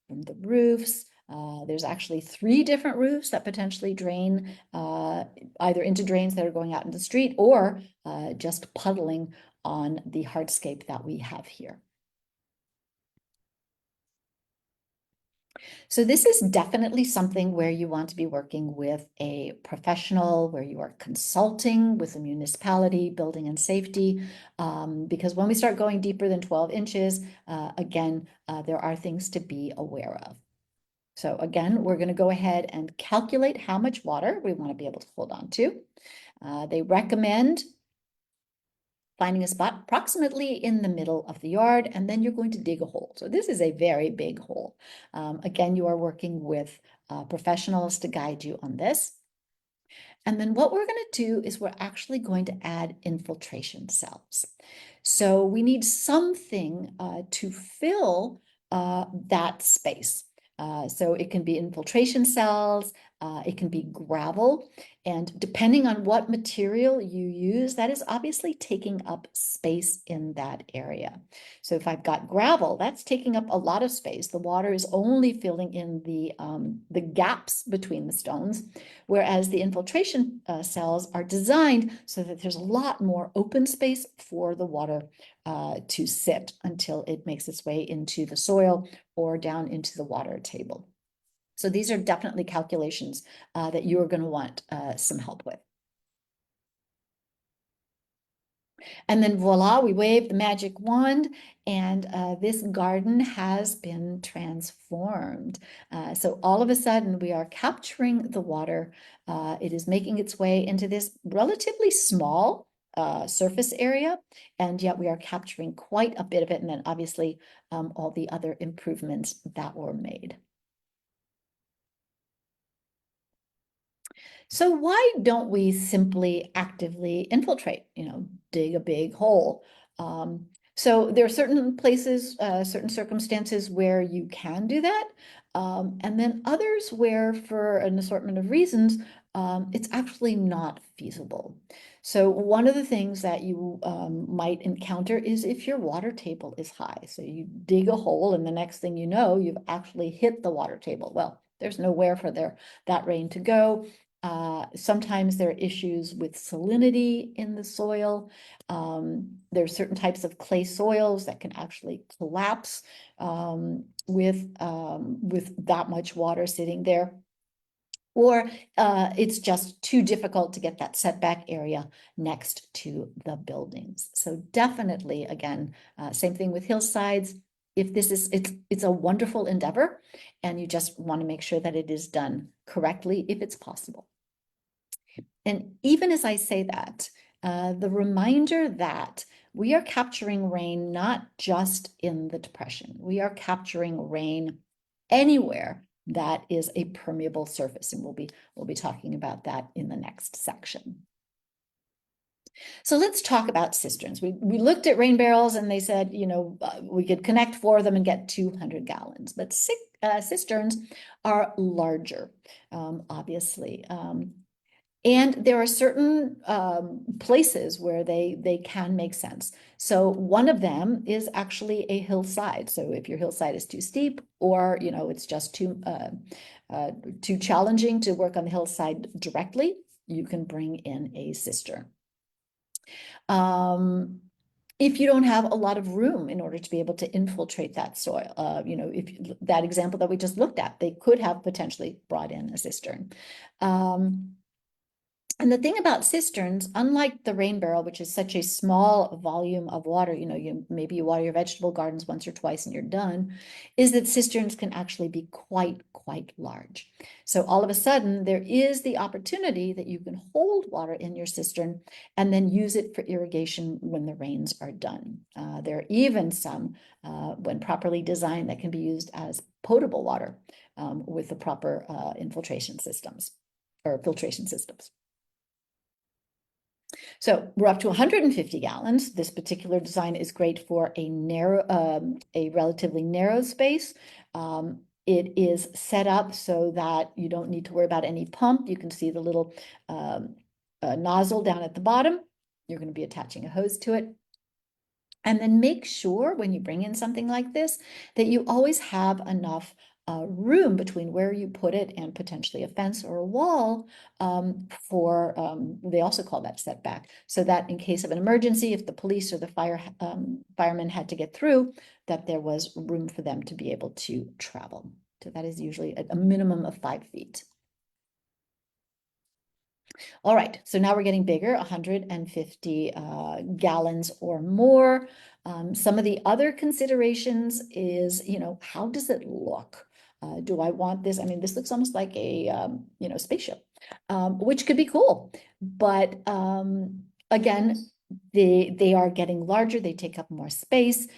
from the roofs, There's actually 3 different roofs that potentially drain either into drains that are going out into the street or just puddling on the hardscape that we have here. So this is definitely something where you want to be working with a professional, where you are consulting with a municipality, building and safety, because when we start going deeper than 12 inches, again, there are things to be aware of. So again, we're going to go ahead and calculate how much water we want to be able to hold on to. They recommend finding a spot approximately in the middle of the yard, and then you're going to dig a hole. So this is a very big hole. Again, you are working with professionals to guide you on this. And then what we're going to do is we're actually going to add infiltration cells. So we need something to fill that space. So it can be infiltration cells, it can be gravel, and depending on what material you use, that is obviously taking up space in that area. So if I've got gravel, that's taking up a lot of space. The water is only filling in the gaps between the stones, whereas the infiltration cells are designed so that there's a lot more open space for the water to sit until it makes its way into the soil or down into the water table. So these are definitely calculations that you are going to want some help with. And then voila, we wave the magic wand, and this garden has been transformed. So all of a sudden, we are capturing the water. It is making its way into this relatively small surface area, and yet we are capturing quite a bit of it, and then obviously all the other improvements that were made. So why don't we simply actively infiltrate, dig a big hole? So there are certain places, certain circumstances where you can do that. And then others where for an assortment of reasons, it's actually not feasible. So one of the things that you might encounter is if your water table is high. So you dig a hole and the next thing you know, you've actually hit the water table. Well, there's nowhere for that rain to go. Sometimes there are issues with salinity in the soil. There are certain types of clay soils that can actually collapse with that much water sitting there. Or it's just too difficult to get that setback area next to the buildings. So definitely, again, same thing with hillsides. If this is, it's a wonderful endeavor, and you just want to make sure that it is done correctly if it's possible. And even as I say that, the reminder that we are capturing rain not just in the depression, we are capturing rain anywhere that is a permeable surface, and we'll be talking about that in the next section. So let's talk about cisterns. We looked at rain barrels and they said, we could connect 4 of them and get 200 gallons, but cisterns are larger, obviously. And there are certain places where they can make sense. So one of them is actually a hillside. So if your hillside is too steep, or it's just too challenging to work on the hillside directly, you can bring in a cistern. If you don't have a lot of room in order to be able to infiltrate that soil, if that example that we just looked at, they could have potentially brought in a cistern. And the thing about cisterns, unlike the rain barrel, which is such a small volume of water, maybe you water your vegetable gardens once or twice and you're done, is that cisterns can actually be quite large. So all of a sudden, there is the opportunity that you can hold water in your cistern and then use it for irrigation when the rains are done. There are even some, when properly designed, that can be used as potable water with the proper infiltration systems or filtration systems. So we're up to 150 gallons. This particular design is great for a relatively narrow space. It is set up so that you don't need to worry about any pump. You can see the little nozzle down at the bottom. You're going to be attaching a hose to it. And then make sure when you bring in something like this that you always have enough room between where you put it and potentially a fence or a wall they also call that setback, so that in case of an emergency, if the police or the firemen had to get through, that there was room for them to be able to travel. So that is usually a minimum of 5 feet. All right, so now we're getting bigger, 150 gallons or more. Some of the other considerations is, how does it look? Do I want this? I mean, this looks almost like a, spaceship, which could be cool. But again, they are getting larger, they take up more space.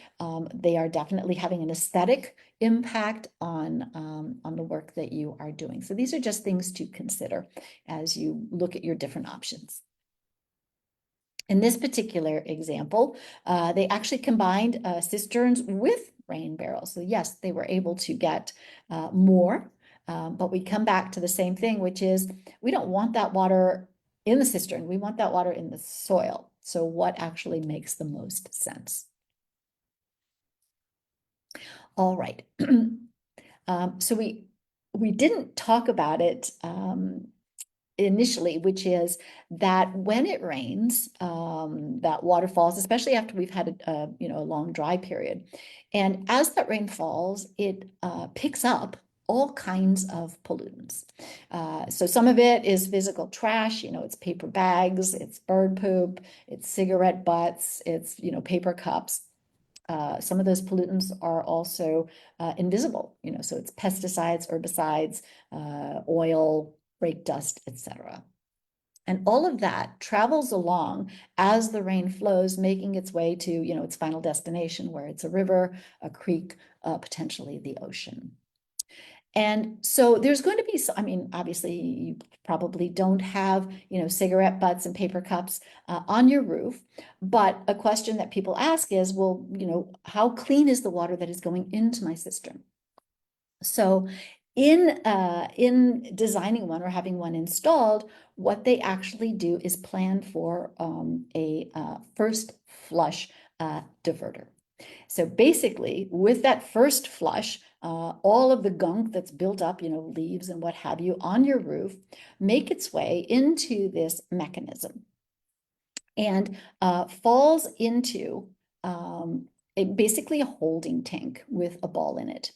They are definitely having an aesthetic impact on the work that you are doing. So these are just things to consider as you look at your different options. In this particular example, they actually combined cisterns with rain barrels. So yes, they were able to get more, but we come back to the same thing, which is we don't want that water in the cistern. We want that water in the soil. So what actually makes the most sense? All right. So we didn't talk about it initially, which is that when it rains, that water falls, especially after we've had a long dry period. And as that rain falls, it picks up all kinds of pollutants. So some of it is physical trash, it's paper bags, it's bird poop, it's cigarette butts, it's, paper cups. Some of those pollutants are also invisible, so it's pesticides, herbicides, oil, brake dust, etc. And all of that travels along as the rain flows, making its way to, its final destination, where it's a river, a creek, potentially the ocean. And so there's going to be, obviously you probably don't have, cigarette butts and paper cups on your roof, but a question that people ask is, well, how clean is the water that is going into my cistern? So in designing one or having one installed, what they actually do is plan for a first flush diverter. So basically, with that first flush, all of the gunk that's built up, leaves and what have you on your roof, make its way into this mechanism and falls into basically a holding tank with a ball in it.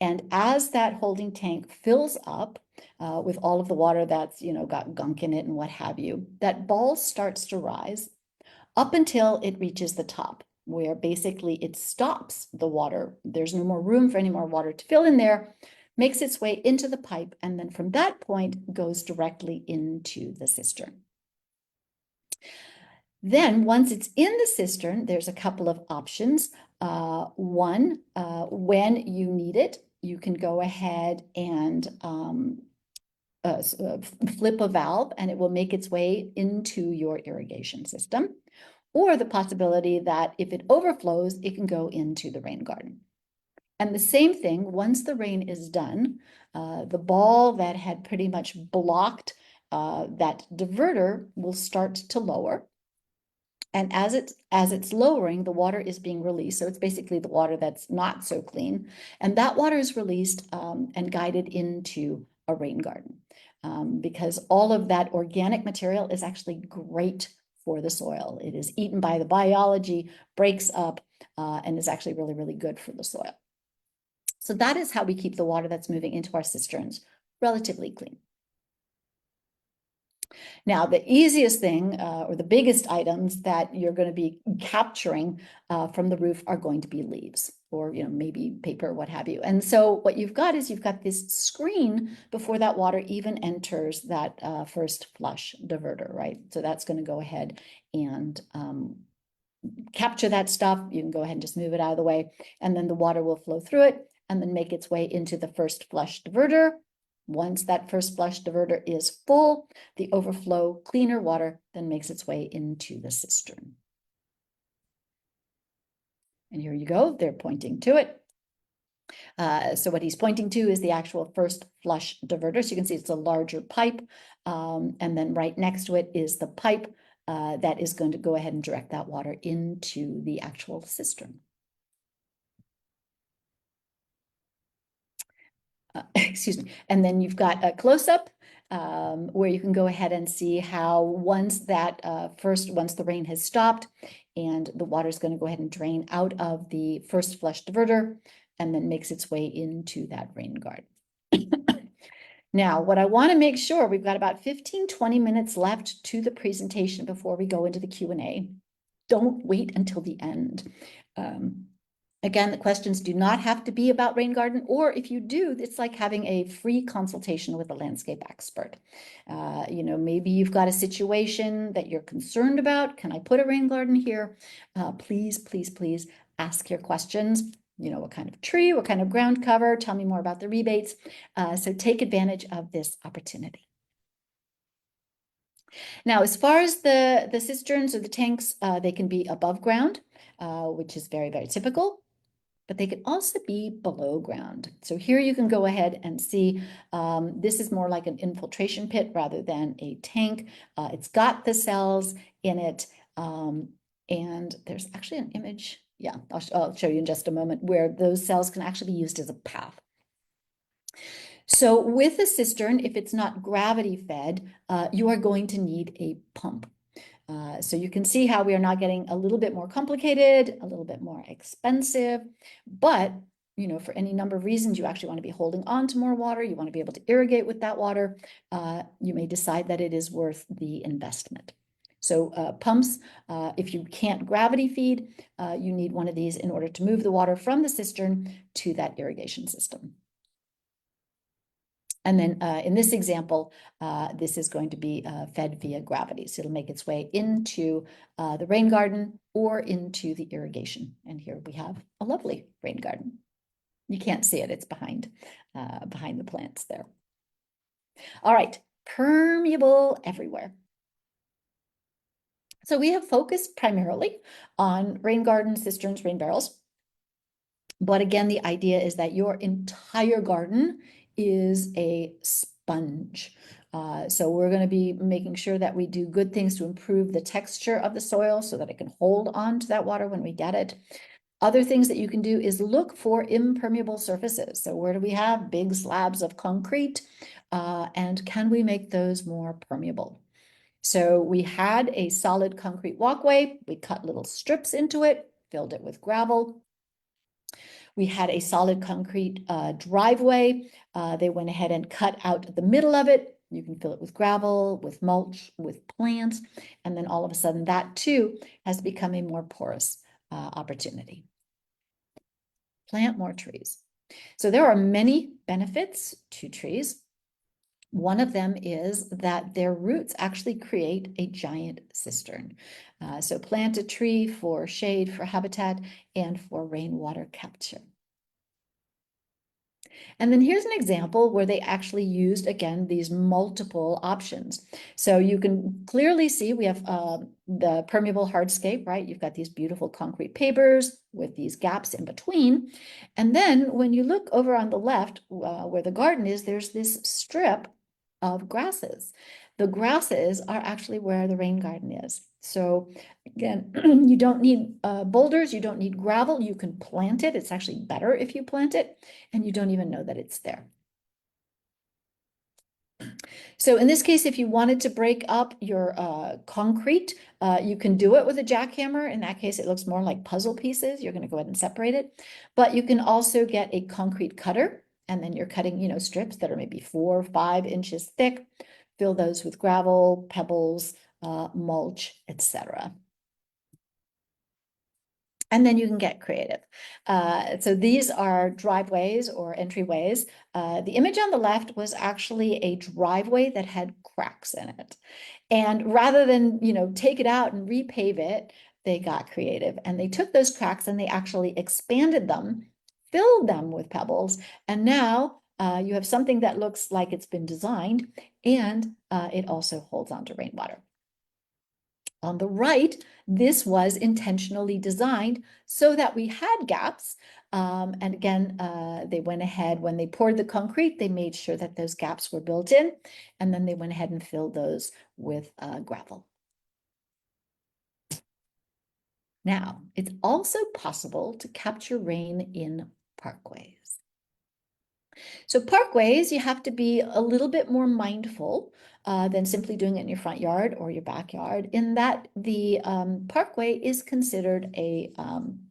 And as that holding tank fills up with all of the water that's, got gunk in it and what have you, that ball starts to rise up until it reaches the top, where basically it stops the water. There's no more room for any more water to fill in there, makes its way into the pipe, and then from that point goes directly into the cistern. Then once it's in the cistern, there's a couple of options. One, when you need it, you can go ahead and flip a valve and it will make its way into your irrigation system. Or the possibility that if it overflows, it can go into the rain garden. And the same thing, once the rain is done, the ball that had pretty much blocked that diverter will start to lower. And as it's lowering, the water is being released. So it's basically the water that's not so clean. And that water is released and guided into a rain garden because all of that organic material is actually great for the soil. It is eaten by the biology, breaks up, and is actually really, really good for the soil. So that is how we keep the water that's moving into our cisterns relatively clean. Now, the easiest thing or the biggest items that you're going to be capturing from the roof are going to be leaves or, maybe paper, what have you. And so what you've got is you've got this screen before that water even enters that first flush diverter, right? So that's going to go ahead and capture that stuff. You can go ahead and just move it out of the way, and then the water will flow through it and then make its way into the first flush diverter. Once that first flush diverter is full, the overflow cleaner water then makes its way into the cistern. And here you go, they're pointing to it. So what he's pointing to is the actual first flush diverter. So you can see it's a larger pipe. And then right next to it is the pipe that is going to go ahead and direct that water into the actual cistern. excuse me. And then you've got a close-up where you can go ahead and see how once that once the rain has stopped and the water is going to go ahead and drain out of the first flush diverter and then makes its way into that rain garden. Now, what I want to make sure, we've got about 15-20 minutes left to the presentation before we go into the Q&A. Don't wait until the end. Again, the questions do not have to be about rain garden, or if you do, it's like having a free consultation with a landscape expert. You know, maybe you've got a situation that you're concerned about. Can I put a rain garden here? Please, please, please ask your questions. You know, what kind of tree, what kind of ground cover, tell me more about the rebates. So take advantage of this opportunity. Now, as far as the cisterns or the tanks, they can be above ground, which is very, very typical, but they can also be below ground. So here you can go ahead and see, this is more like an infiltration pit rather than a tank. It's got the cells in it, and there's actually an image. Yeah, I'll show you in just a moment where those cells can actually be used as a path. So with a cistern, if it's not gravity fed, you are going to need a pump. So you can see how we are now getting a little bit more complicated, a little bit more expensive, but you know, for any number of reasons, you actually want to be holding on to more water. You want to be able to irrigate with that water. You may decide that it is worth the investment. So pumps, if you can't gravity feed, you need one of these in order to move the water from the cistern to that irrigation system. And then in this example, this is going to be fed via gravity. So it'll make its way into the rain garden or into the irrigation. And here we have a lovely rain garden. You can't see it, it's behind the plants there. All right, permeable everywhere. So we have focused primarily on rain gardens, cisterns, rain barrels. But again, the idea is that your entire garden is a sponge. So we're going to be making sure that we do good things to improve the texture of the soil so that it can hold on to that water when we get it. Other things that you can do is look for impermeable surfaces. So where do we have big slabs of concrete? And can we make those more permeable? So we had a solid concrete walkway. We cut little strips into it, filled it with gravel. We had a solid concrete driveway. They went ahead and cut out the middle of it. You can fill it with gravel, with mulch, with plants. And then all of a sudden that too has become a more porous opportunity. Plant more trees. So there are many benefits to trees. One of them is that their roots actually create a giant cistern. So plant a tree for shade, for habitat, and for rainwater capture. And then here's an example where they actually used, again, these multiple options. So you can clearly see we have the permeable hardscape, right? You've got these beautiful concrete pavers with these gaps in between. And then when you look over on the left where the garden is, there's this strip of grasses. The grasses are actually where the rain garden is. So again, you don't need boulders, you don't need gravel, you can plant it. It's actually better if you plant it and you don't even know that it's there. So in this case, if you wanted to break up your concrete, you can do it with a jackhammer. In that case, it looks more like puzzle pieces. You're going to go ahead and separate it. But you can also get a concrete cutter, and then you're cutting, you know, strips that are maybe 4 or 5 inches thick. Fill those with gravel, pebbles, mulch, etc. And then you can get creative. So these are driveways or entryways. The image on the left was actually a driveway that had cracks in it. And rather than, you know, take it out and repave it, they got creative and they took those cracks and they actually expanded them, filled them with pebbles. And now you have something that looks like it's been designed and it also holds on to rainwater. On the right, this was intentionally designed so that we had gaps. And again, they went ahead, when they poured the concrete, they made sure that those gaps were built in, and then they went ahead and filled those with gravel. Now, it's also possible to capture rain in parkways. So parkways, you have to be a little bit more mindful than simply doing it in your front yard or your backyard, in that the parkway is considered a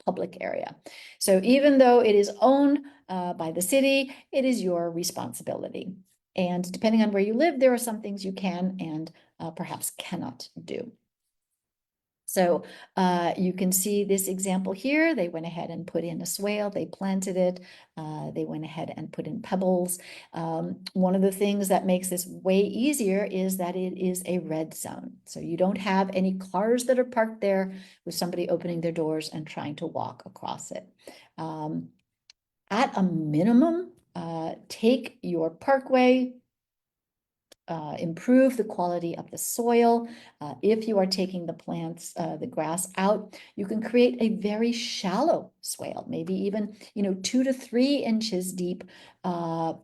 public area. So even though it is owned by the city, it is your responsibility. And depending on where you live, there are some things you can and perhaps cannot do. So you can see this example here. They went ahead and put in a swale, they planted it, they went ahead and put in pebbles. One of the things that makes this way easier is that it is a red zone. So you don't have any cars that are parked there with somebody opening their doors and trying to walk across it. At a minimum, take your parkway, improve the quality of the soil. If you are taking the plants, the grass out, you can create a very shallow swale, maybe even 2 to 3 inches deep.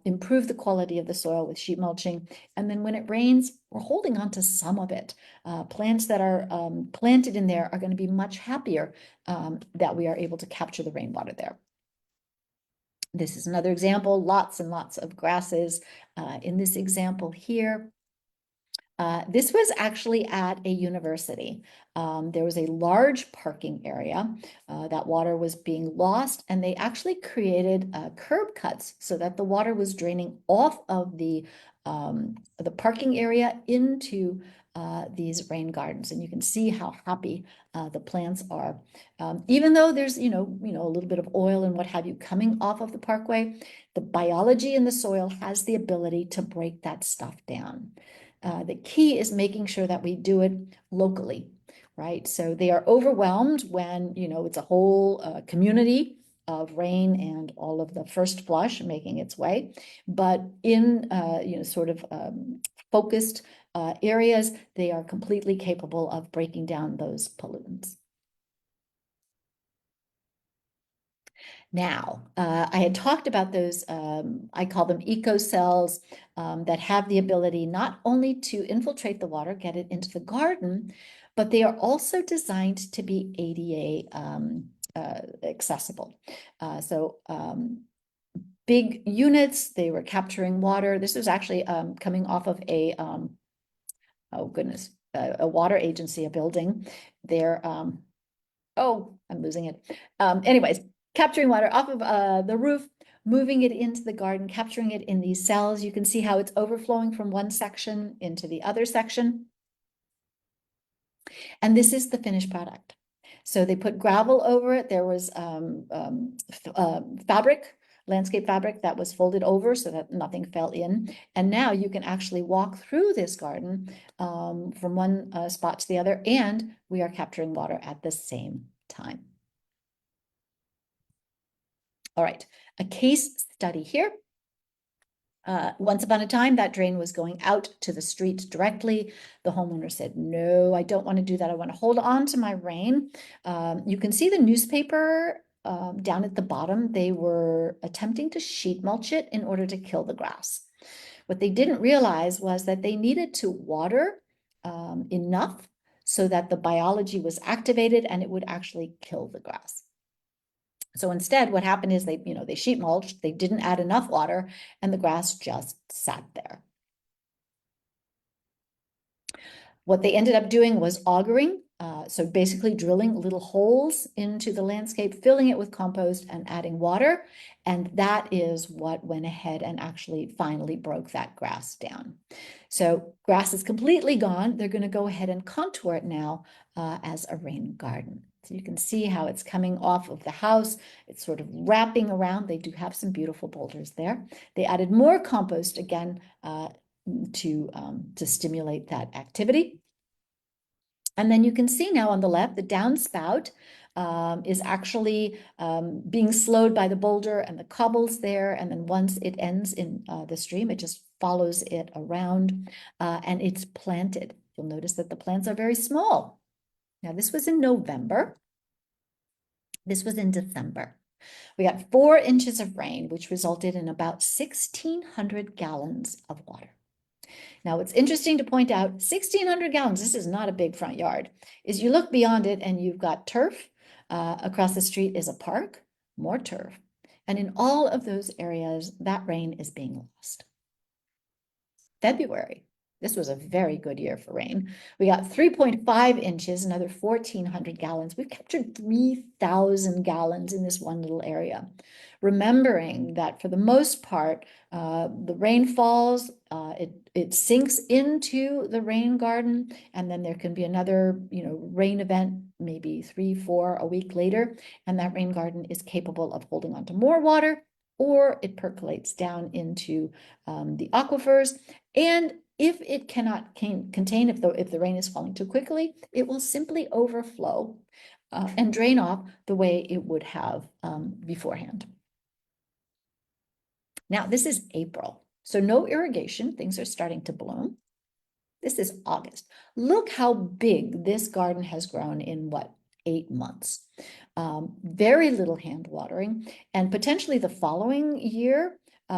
Improve the quality of the soil with sheet mulching, and then when it rains, we're holding on to some of it. Plants that are planted in there are going to be much happier that we are able to capture the rainwater there. This is another example, lots and lots of grasses in this example here. This was actually at a university. There was a large parking area. That water was being lost, and they actually created curb cuts so that the water was draining off of the parking area into these rain gardens. And you can see how happy the plants are. Even though there's, a little bit of oil and what have you coming off of the parkway, the biology in the soil has the ability to break that stuff down. The key is making sure that we do it locally, right? So they are overwhelmed when, it's a whole community of rain and all of the first flush making its way. But in, sort of focused areas, they are completely capable of breaking down those pollutants. Now, I had talked about those, I call them eco cells, that have the ability not only to infiltrate the water, get it into the garden, but they are also designed to be ADA accessible. So big units, they were capturing water. This was actually coming off of a, oh goodness, a water agency, a building. They're, oh, I'm losing it. Anyways, capturing water off of the roof, moving it into the garden, capturing it in these cells. You can see how it's overflowing from one section into the other section. And this is the finished product. So they put gravel over it. There was fabric, landscape fabric that was folded over so that nothing fell in. And now you can actually walk through this garden from one spot to the other, and we are capturing water at the same time. All right, a case study here. Once upon a time, that drain was going out to the street directly. The homeowner said, no, I don't want to do that. I want to hold on to my rain. You can see the newspaper down at the bottom. They were attempting to sheet mulch it in order to kill the grass. What they didn't realize was that they needed to water enough so that the biology was activated and it would actually kill the grass. So instead, what happened is they sheet mulched, they didn't add enough water, and the grass just sat there. What they ended up doing was augering, so basically drilling little holes into the landscape, filling it with compost and adding water. And that is what went ahead and actually finally broke that grass down. So grass is completely gone. They're going to go ahead and contour it now as a rain garden. So you can see how it's coming off of the house. It's sort of wrapping around. They do have some beautiful boulders there. They added more compost again to stimulate that activity. And then you can see now on the left, the downspout is actually being slowed by the boulder and the cobbles there. And then once it ends in the stream, it just follows it around and it's planted. You'll notice that the plants are very small. Now, this was in November. This was in December. We got 4 inches of rain, which resulted in about 1,600 gallons of water. Now, what's interesting to point out, 1,600 gallons, this is not a big front yard, is you look beyond it and you've got turf. Across the street is a park, more turf. And in all of those areas, that rain is being lost. February, this was a very good year for rain. We got 3.5 inches, another 1,400 gallons. We've captured 3,000 gallons in this one little area. Remembering that for the most part, the rain falls, it sinks into the rain garden, and then there can be another, rain event, maybe 3, 4 a week later, and that rain garden is capable of holding on to more water, or it percolates down into the aquifers. And if it cannot contain, if the rain is falling too quickly, it will simply overflow and drain off the way it would have beforehand. Now, this is April, so no irrigation. Things are starting to bloom. This is August. Look how big this garden has grown in 8 months. Very little hand watering, and potentially the following year,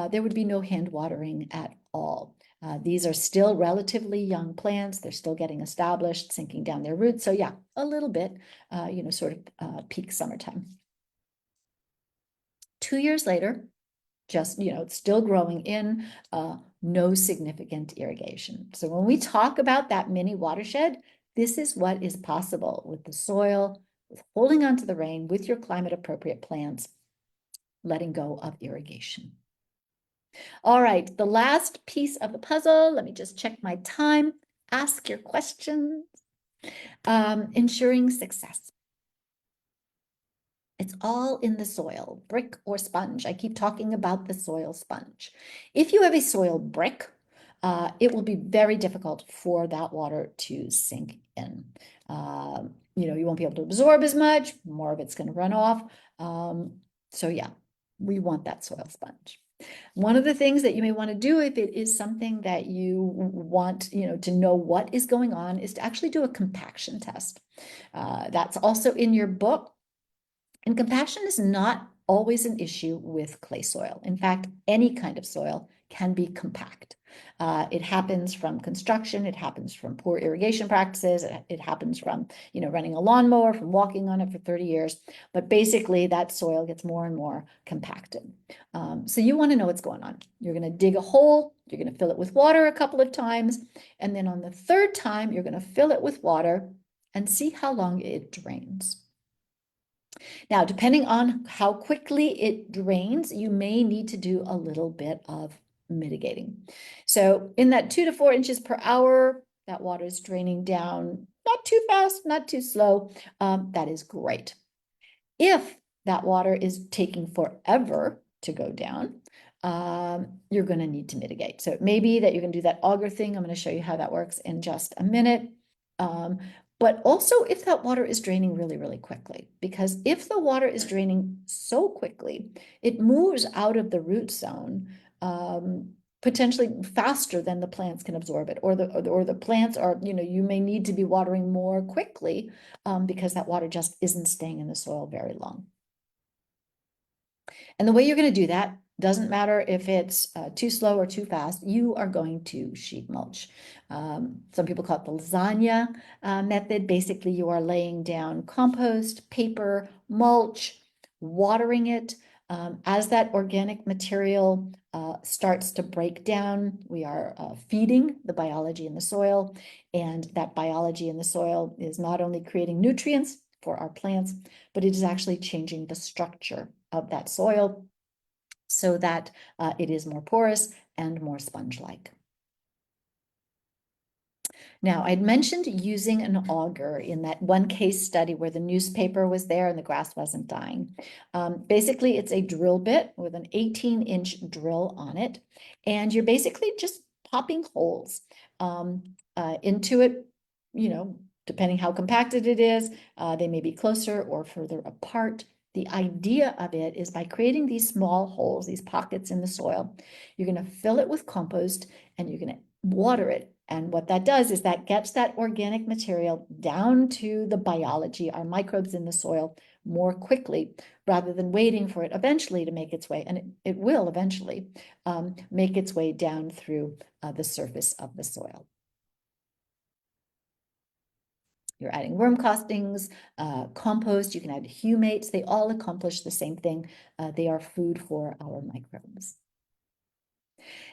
there would be no hand watering at all. These are still relatively young plants. They're still getting established, sinking down their roots. So yeah, a little bit, sort of peak summertime. 2 years later, just, it's still growing in, no significant irrigation. So when we talk about that mini watershed, this is what is possible with the soil, with holding on to the rain, with your climate appropriate plants, letting go of irrigation. All right, the last piece of the puzzle, let me just check my time, ask your questions. Ensuring success. It's all in the soil, brick or sponge. I keep talking about the soil sponge. If you have a soil brick, it will be very difficult for that water to sink in. You won't be able to absorb as much, more of it's going to run off. So yeah, we want that soil sponge. One of the things that you may want to do if it is something that you want, to know what is going on, is to actually do a compaction test. That's also in your book. And compaction is not always an issue with clay soil. In fact, any kind of soil can be compact. It happens from construction. It happens from poor irrigation practices. It happens from, running a lawnmower, from walking on it for 30 years. But basically, that soil gets more and more compacted. So you want to know what's going on. You're going to dig a hole. You're going to fill it with water a couple of times. And then on the third time, you're going to fill it with water and see how long it drains. Now, depending on how quickly it drains, you may need to do a little bit of mitigating. So in that 2 to 4 inches per hour, that water is draining down, not too fast, not too slow. That is great. If that water is taking forever to go down, you're going to need to mitigate. So it may be that you're going to do that auger thing. I'm going to show you how that works in just a minute. But also if that water is draining really, really quickly, because if the water is draining so quickly, it moves out of the root zone potentially faster than the plants can absorb it, or the plants are, you may need to be watering more quickly because that water just isn't staying in the soil very long. And the way you're going to do that doesn't matter if it's too slow or too fast, you are going to sheet mulch. Some people call it the lasagna method. Basically, you are laying down compost, paper, mulch, watering it. As that organic material starts to break down, we are feeding the biology in the soil, and that biology in the soil is not only creating nutrients for our plants, but it is actually changing the structure of that soil so that it is more porous and more sponge-like. Now, I'd mentioned using an auger in that one case study where the newspaper was there and the grass wasn't dying. Basically, it's a drill bit with an 18-inch drill on it, and you're basically just popping holes into it, depending how compacted it is. They may be closer or further apart. The idea of it is by creating these small holes, these pockets in the soil, you're going to fill it with compost and you're going to water it. And what that does is that gets that organic material down to the biology, our microbes in the soil, more quickly, rather than waiting for it eventually to make its way. And it will eventually make its way down through the surface of the soil. You're adding worm castings, compost, you can add humates. They all accomplish the same thing. They are food for our microbes.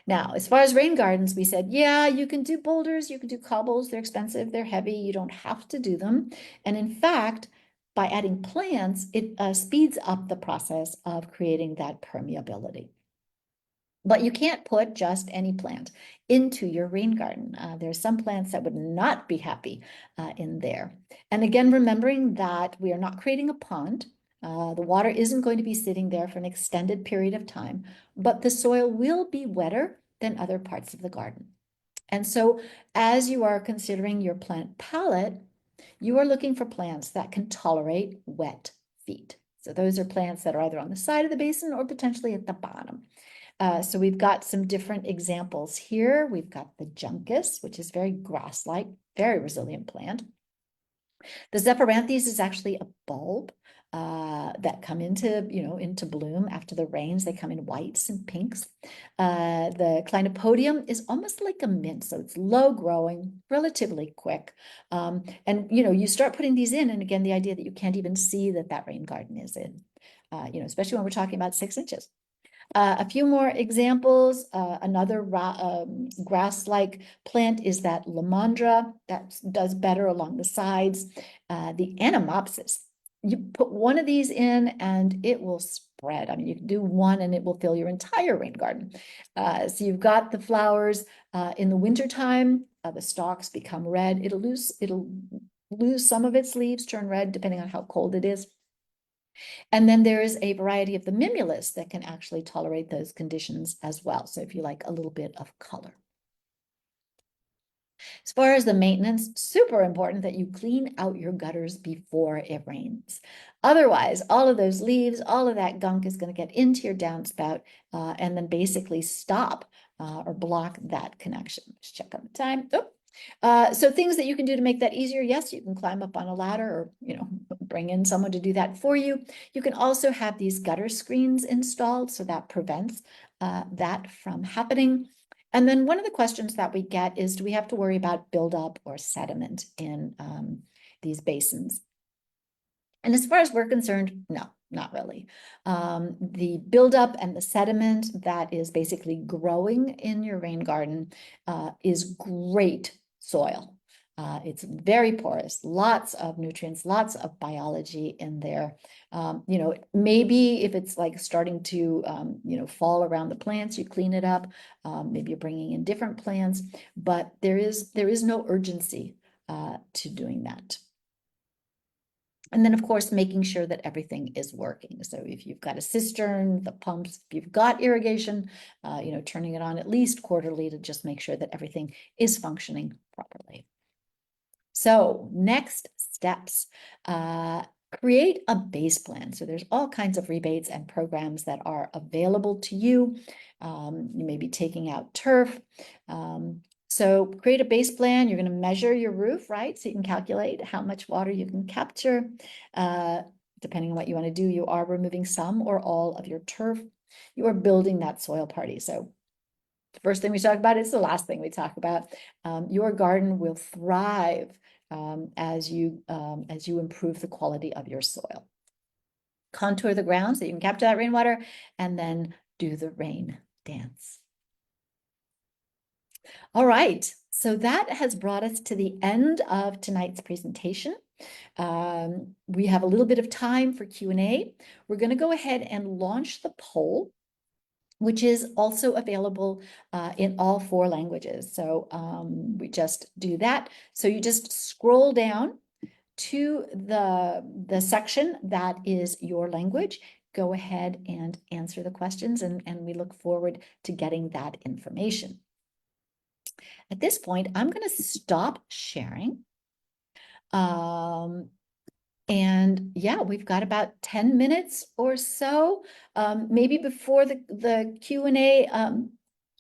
Now, as far as rain gardens, we said, yeah, you can do boulders, you can do cobbles. They're expensive, they're heavy. You don't have to do them. And in fact, by adding plants, it speeds up the process of creating that permeability. But you can't put just any plant into your rain garden. There's some plants that would not be happy in there. And again, remembering that we are not creating a pond. The water isn't going to be sitting there for an extended period of time, but the soil will be wetter than other parts of the garden. And so as you are considering your plant palette, you are looking for plants that can tolerate wet feet. So those are plants that are either on the side of the basin or potentially at the bottom. So we've got some different examples here. We've got the juncus, which is very grass-like, very resilient plant. The Zephyranthes is actually a bulb that come into bloom after the rains. They come in whites and pinks. The Clinopodium is almost like a mint, so it's low growing, relatively quick. And you start putting these in, and again, the idea that you can't even see that rain garden is in, especially when we're talking about 6 inches. A few more examples. Another grass-like plant is that Lamandra that does better along the sides. The Anemopsis. You put one of these in and it will spread. I mean, you can do one and it will fill your entire rain garden. So you've got the flowers in the wintertime. The stalks become red. It'll lose some of its leaves, turn red, depending on how cold it is. And then there is a variety of the mimulus that can actually tolerate those conditions as well. So if you like a little bit of color. As far as the maintenance, super important that you clean out your gutters before it rains. Otherwise, all of those leaves, all of that gunk is going to get into your downspout and then basically stop or block that connection. Just check on the time. So things that you can do to make that easier. Yes, you can climb up on a ladder or, bring in someone to do that for you. You can also have these gutter screens installed, so that prevents that from happening. And then one of the questions that we get is, do we have to worry about buildup or sediment in these basins? And as far as we're concerned, no, not really. The buildup and the sediment that is basically growing in your rain garden is great soil. It's very porous, lots of nutrients, lots of biology in there. Maybe if it's like starting to, fall around the plants, you clean it up. Maybe you're bringing in different plants, but there is no urgency to doing that. And then, of course, making sure that everything is working. So if you've got a cistern, the pumps, if you've got irrigation, turning it on at least quarterly to just make sure that everything is functioning properly. So next steps, create a base plan. So there's all kinds of rebates and programs that are available to you. You may be taking out turf. So create a base plan. You're going to measure your roof, right? So you can calculate how much water you can capture. Depending on what you want to do, you are removing some or all of your turf. You are building that soil party. So the first thing we talk about is the last thing we talk about. Your garden will thrive as you improve the quality of your soil. Contour the ground so you can capture that rainwater and then do the rain dance. All right, so that has brought us to the end of tonight's presentation. We have a little bit of time for Q&A. We're going to go ahead and launch the poll, which is also available in all 4 languages. So we just do that. So you just scroll down to the section that is your language. Go ahead and answer the questions, and we look forward to getting that information. At this point, I'm going to stop sharing. And yeah, we've got about 10 minutes or so. Maybe before the Q&A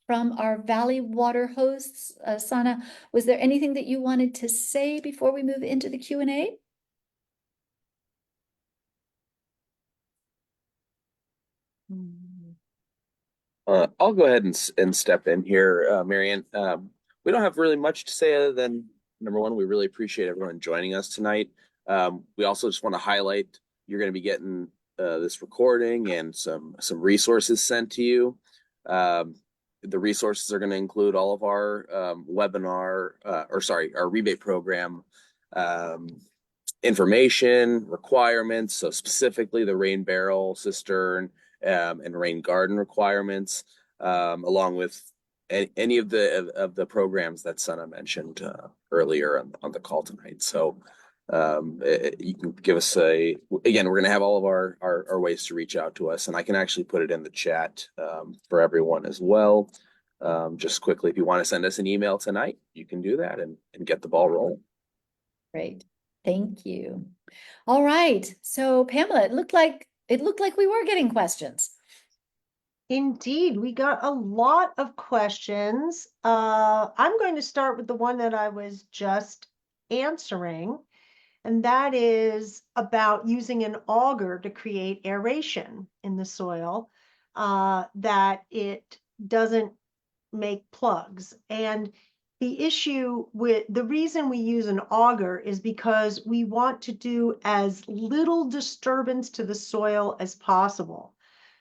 from our Valley Water hosts, Sana, was there anything that you wanted to say before we move into the Q&A? I'll go ahead and step in here, Marianne. We don't have really much to say other than number one, we really appreciate everyone joining us tonight. We also just want to highlight you're going to be getting this recording and some resources sent to you. The resources are going to include all of our our rebate program information, requirements, so specifically the rain barrel, cistern, and rain garden requirements, along with any of the programs that Sana mentioned earlier on the call tonight. So you can give us again, we're going to have all of our ways to reach out to us, and I can actually put it in the chat for everyone as well. Just quickly, if you want to send us an email tonight, you can do that and get the ball rolling. Great. Thank you. All right. So Pamela, it looked like we were getting questions. Indeed, we got a lot of questions. I'm going to start with the one that I was just answering, and that is about using an auger to create aeration in the soil, that it doesn't make plugs. And the issue with the reason we use an auger is because we want to do as little disturbance to the soil as possible.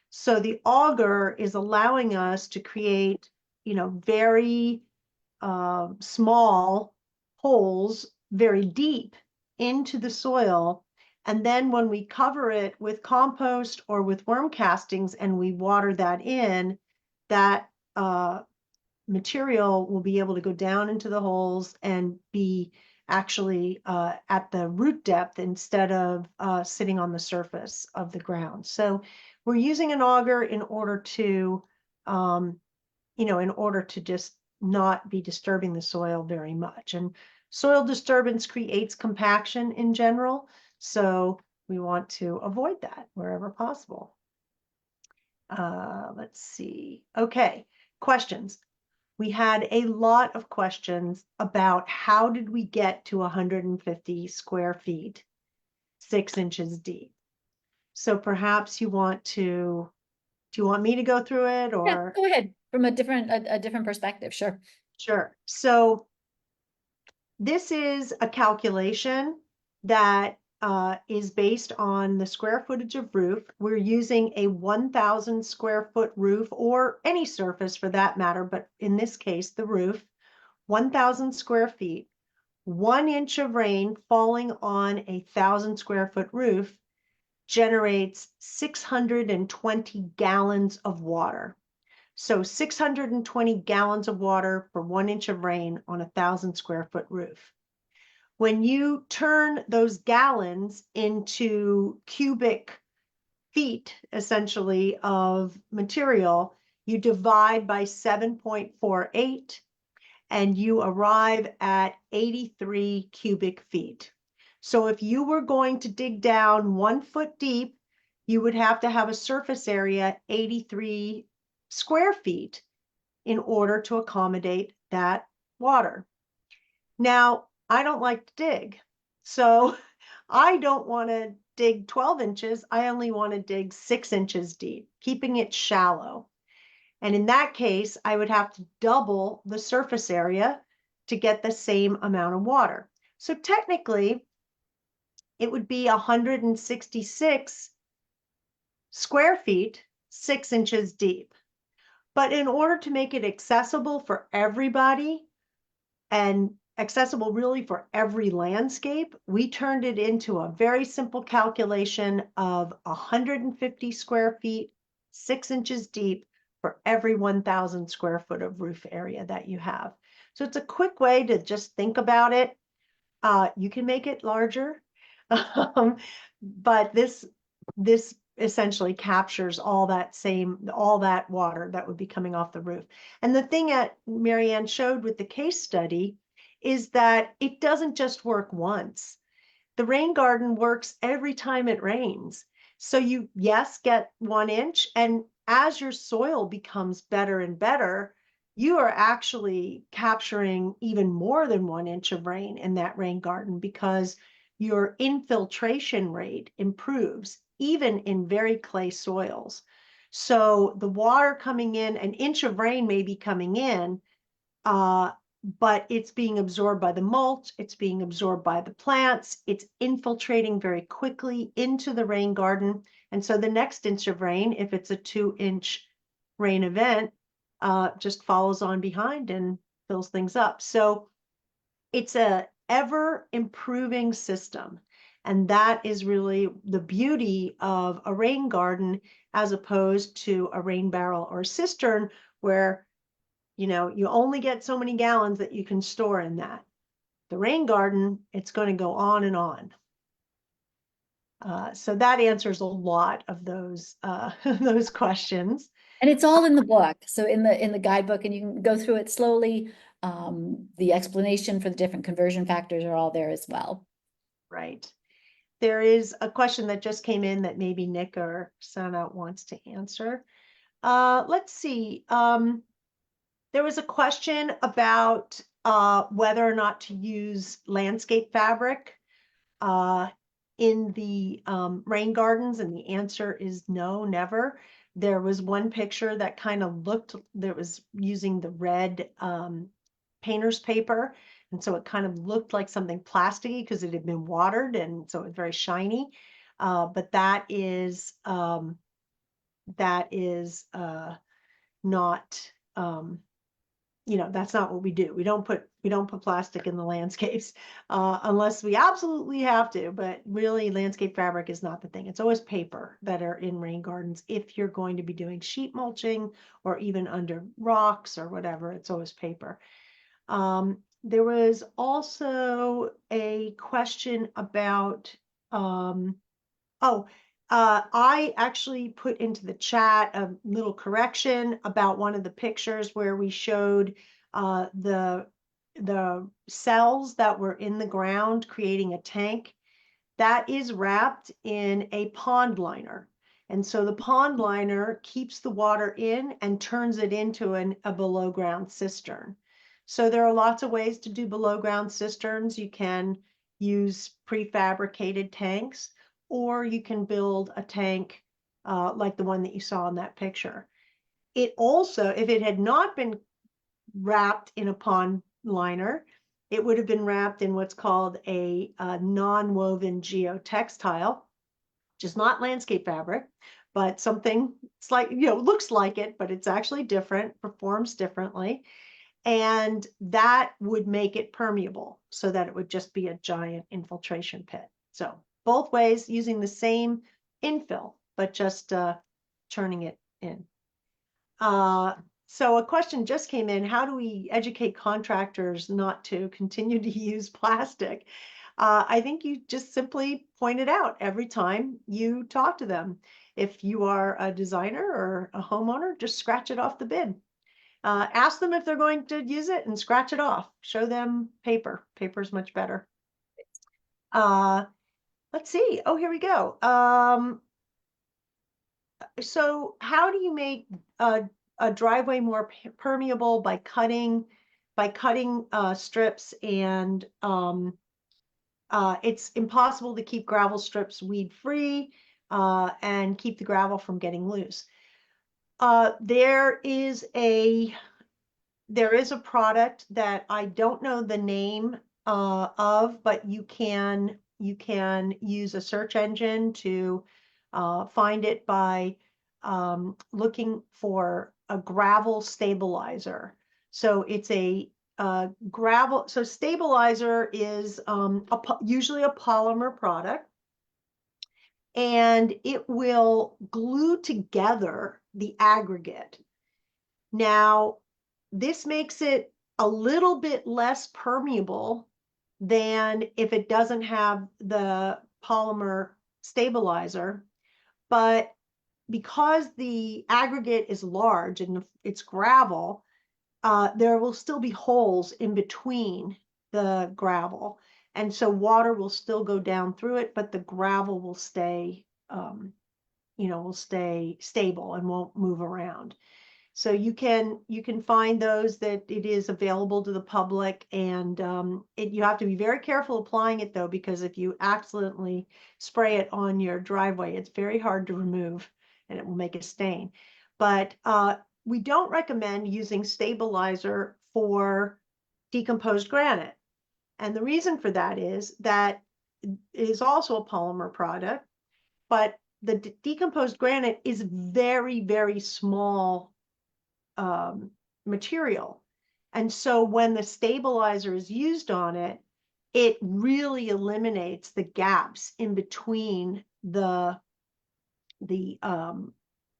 So the auger is allowing us to create, very small holes, very deep into the soil. And then when we cover it with compost or with worm castings and we water that in, that material will be able to go down into the holes and be actually at the root depth instead of sitting on the surface of the ground. So we're using an auger in order to, just not be disturbing the soil very much. And soil disturbance creates compaction in general. So we want to avoid that wherever possible. Let's see. Okay, questions. We had a lot of questions about how did we get to 150 square feet, 6 inches deep. So perhaps do you want me to go through it, or? Yeah, go ahead from a different perspective. Sure. Sure. So this is a calculation that is based on the square footage of roof. We're using a 1,000 square foot roof, or any surface for that matter, but in this case, the roof, 1,000 square feet, 1 inch of rain falling on a 1,000 square foot roof generates 620 gallons of water. So 620 gallons of water for 1 inch of rain on a 1,000 square foot roof. When you turn those gallons into cubic feet, essentially, of material, you divide by 7.48 and you arrive at 83 cubic feet. So if you were going to dig down 1 foot deep, you would have to have a surface area 83 square feet in order to accommodate that water. Now, I don't like to dig, so I don't want to dig 12 inches. I only want to dig 6 inches deep, keeping it shallow. And in that case, I would have to double the surface area to get the same amount of water. So technically, it would be 166 square feet, 6 inches deep. But in order to make it accessible for everybody and accessible really for every landscape, we turned it into a very simple calculation of 150 square feet, 6 inches deep for every 1,000 square foot of roof area that you have. So it's a quick way to just think about it. You can make it larger, but this essentially captures all that water that would be coming off the roof. And the thing that Marianne showed with the case study is that it doesn't just work once. The rain garden works every time it rains. So you, yes, get 1 inch, and as your soil becomes better and better, you are actually capturing even more than 1 inch of rain in that rain garden, because your infiltration rate improves, even in very clay soils. So the water coming in, an inch of rain may be coming in, but it's being absorbed by the mulch, it's being absorbed by the plants, it's infiltrating very quickly into the rain garden. And so the next inch of rain, if it's a 2-inch rain event, just follows on behind and fills things up. So it's a ever improving system. And that is really the beauty of a rain garden as opposed to a rain barrel or cistern, where you only get so many gallons that you can store in that. The rain garden, it's going to go on and on. So that answers a lot of those those questions. And it's all in the book. So in the guidebook, and you can go through it slowly. The explanation for the different conversion factors are all there as well. Right. There is a question that just came in that maybe Nick or Sana wants to answer. Let's see. There was a question about whether or not to use landscape fabric in the rain gardens, and the answer is no, never. There was one picture that kind of looked, that was using the red painter's paper, and so it kind of looked like something plasticky because it had been watered, and so it was very shiny. But that is not that's not what we do. We don't put plastic in the landscapes unless we absolutely have to. But really, landscape fabric is not the thing. It's always paper that are in rain gardens. If you're going to be doing sheet mulching or even under rocks or whatever, it's always paper. There was also a question about I actually put into the chat a little correction about one of the pictures where we showed the cells that were in the ground creating a tank. That is wrapped in a pond liner. And so the pond liner keeps the water in and turns it into a below ground cistern. So there are lots of ways to do below ground cisterns. You can use prefabricated tanks, or you can build a tank like the one that you saw in that picture. It also, if it had not been wrapped in a pond liner, it would have been wrapped in what's called a non-woven geotextile, which is not landscape fabric, but something it's like, looks like it, but it's actually different, performs differently. And that would make it permeable so that it would just be a giant infiltration pit. So both ways, using the same infill, but just turning it in. So a question just came in: how do we educate contractors not to continue to use plastic? I think you just simply point it out every time you talk to them. If you are a designer or a homeowner, just scratch it off the bid. Ask them if they're going to use it and scratch it off. Show them paper. Paper is much better. Let's see. Oh, here we go. So how do you make a driveway more permeable? By cutting strips, and it's impossible to keep gravel strips weed free and keep the gravel from getting loose. There is a product that I don't know the name of, but you can use a search engine to find it by looking for a gravel stabilizer. So it's a gravel. So stabilizer is usually a polymer product, and it will glue together the aggregate. Now, this makes it a little bit less permeable than if it doesn't have the polymer stabilizer, but because the aggregate is large and it's gravel, there will still be holes in between the gravel. And so water will still go down through it, but the gravel will stay, will stay stable and won't move around. So you can find those that it is available to the public, and you have to be very careful applying it though, because if you accidentally spray it on your driveway, it's very hard to remove and it will make a stain. But we don't recommend using stabilizer for decomposed granite. And the reason for that is that it is also a polymer product, but the decomposed granite is very, very small material. And so when the stabilizer is used on it, it really eliminates the gaps in between the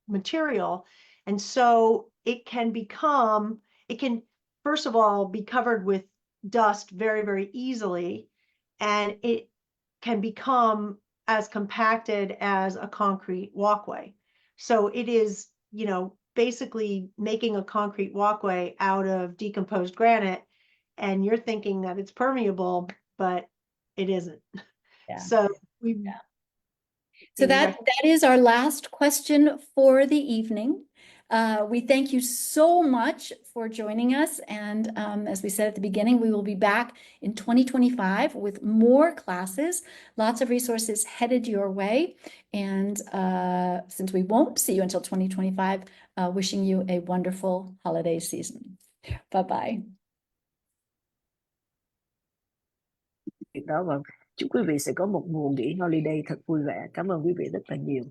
material. And so it can first of all, be covered with dust very, very easily. And it can become as compacted as a concrete walkway. So it is, basically making a concrete walkway out of decomposed granite. And you're thinking that it's permeable, but it isn't. Yeah. So So that is our last question for the evening. We thank you so much for joining us. And as we said at the beginning, we will be back in 2025 with more classes, lots of resources headed your way. And since we won't see you until 2025, wishing you a wonderful holiday season. Bye-bye. Đó, và chúc quý vị sẽ có một mùa nghỉ holiday thật vui vẻ. Cảm ơn quý vị rất là nhiều.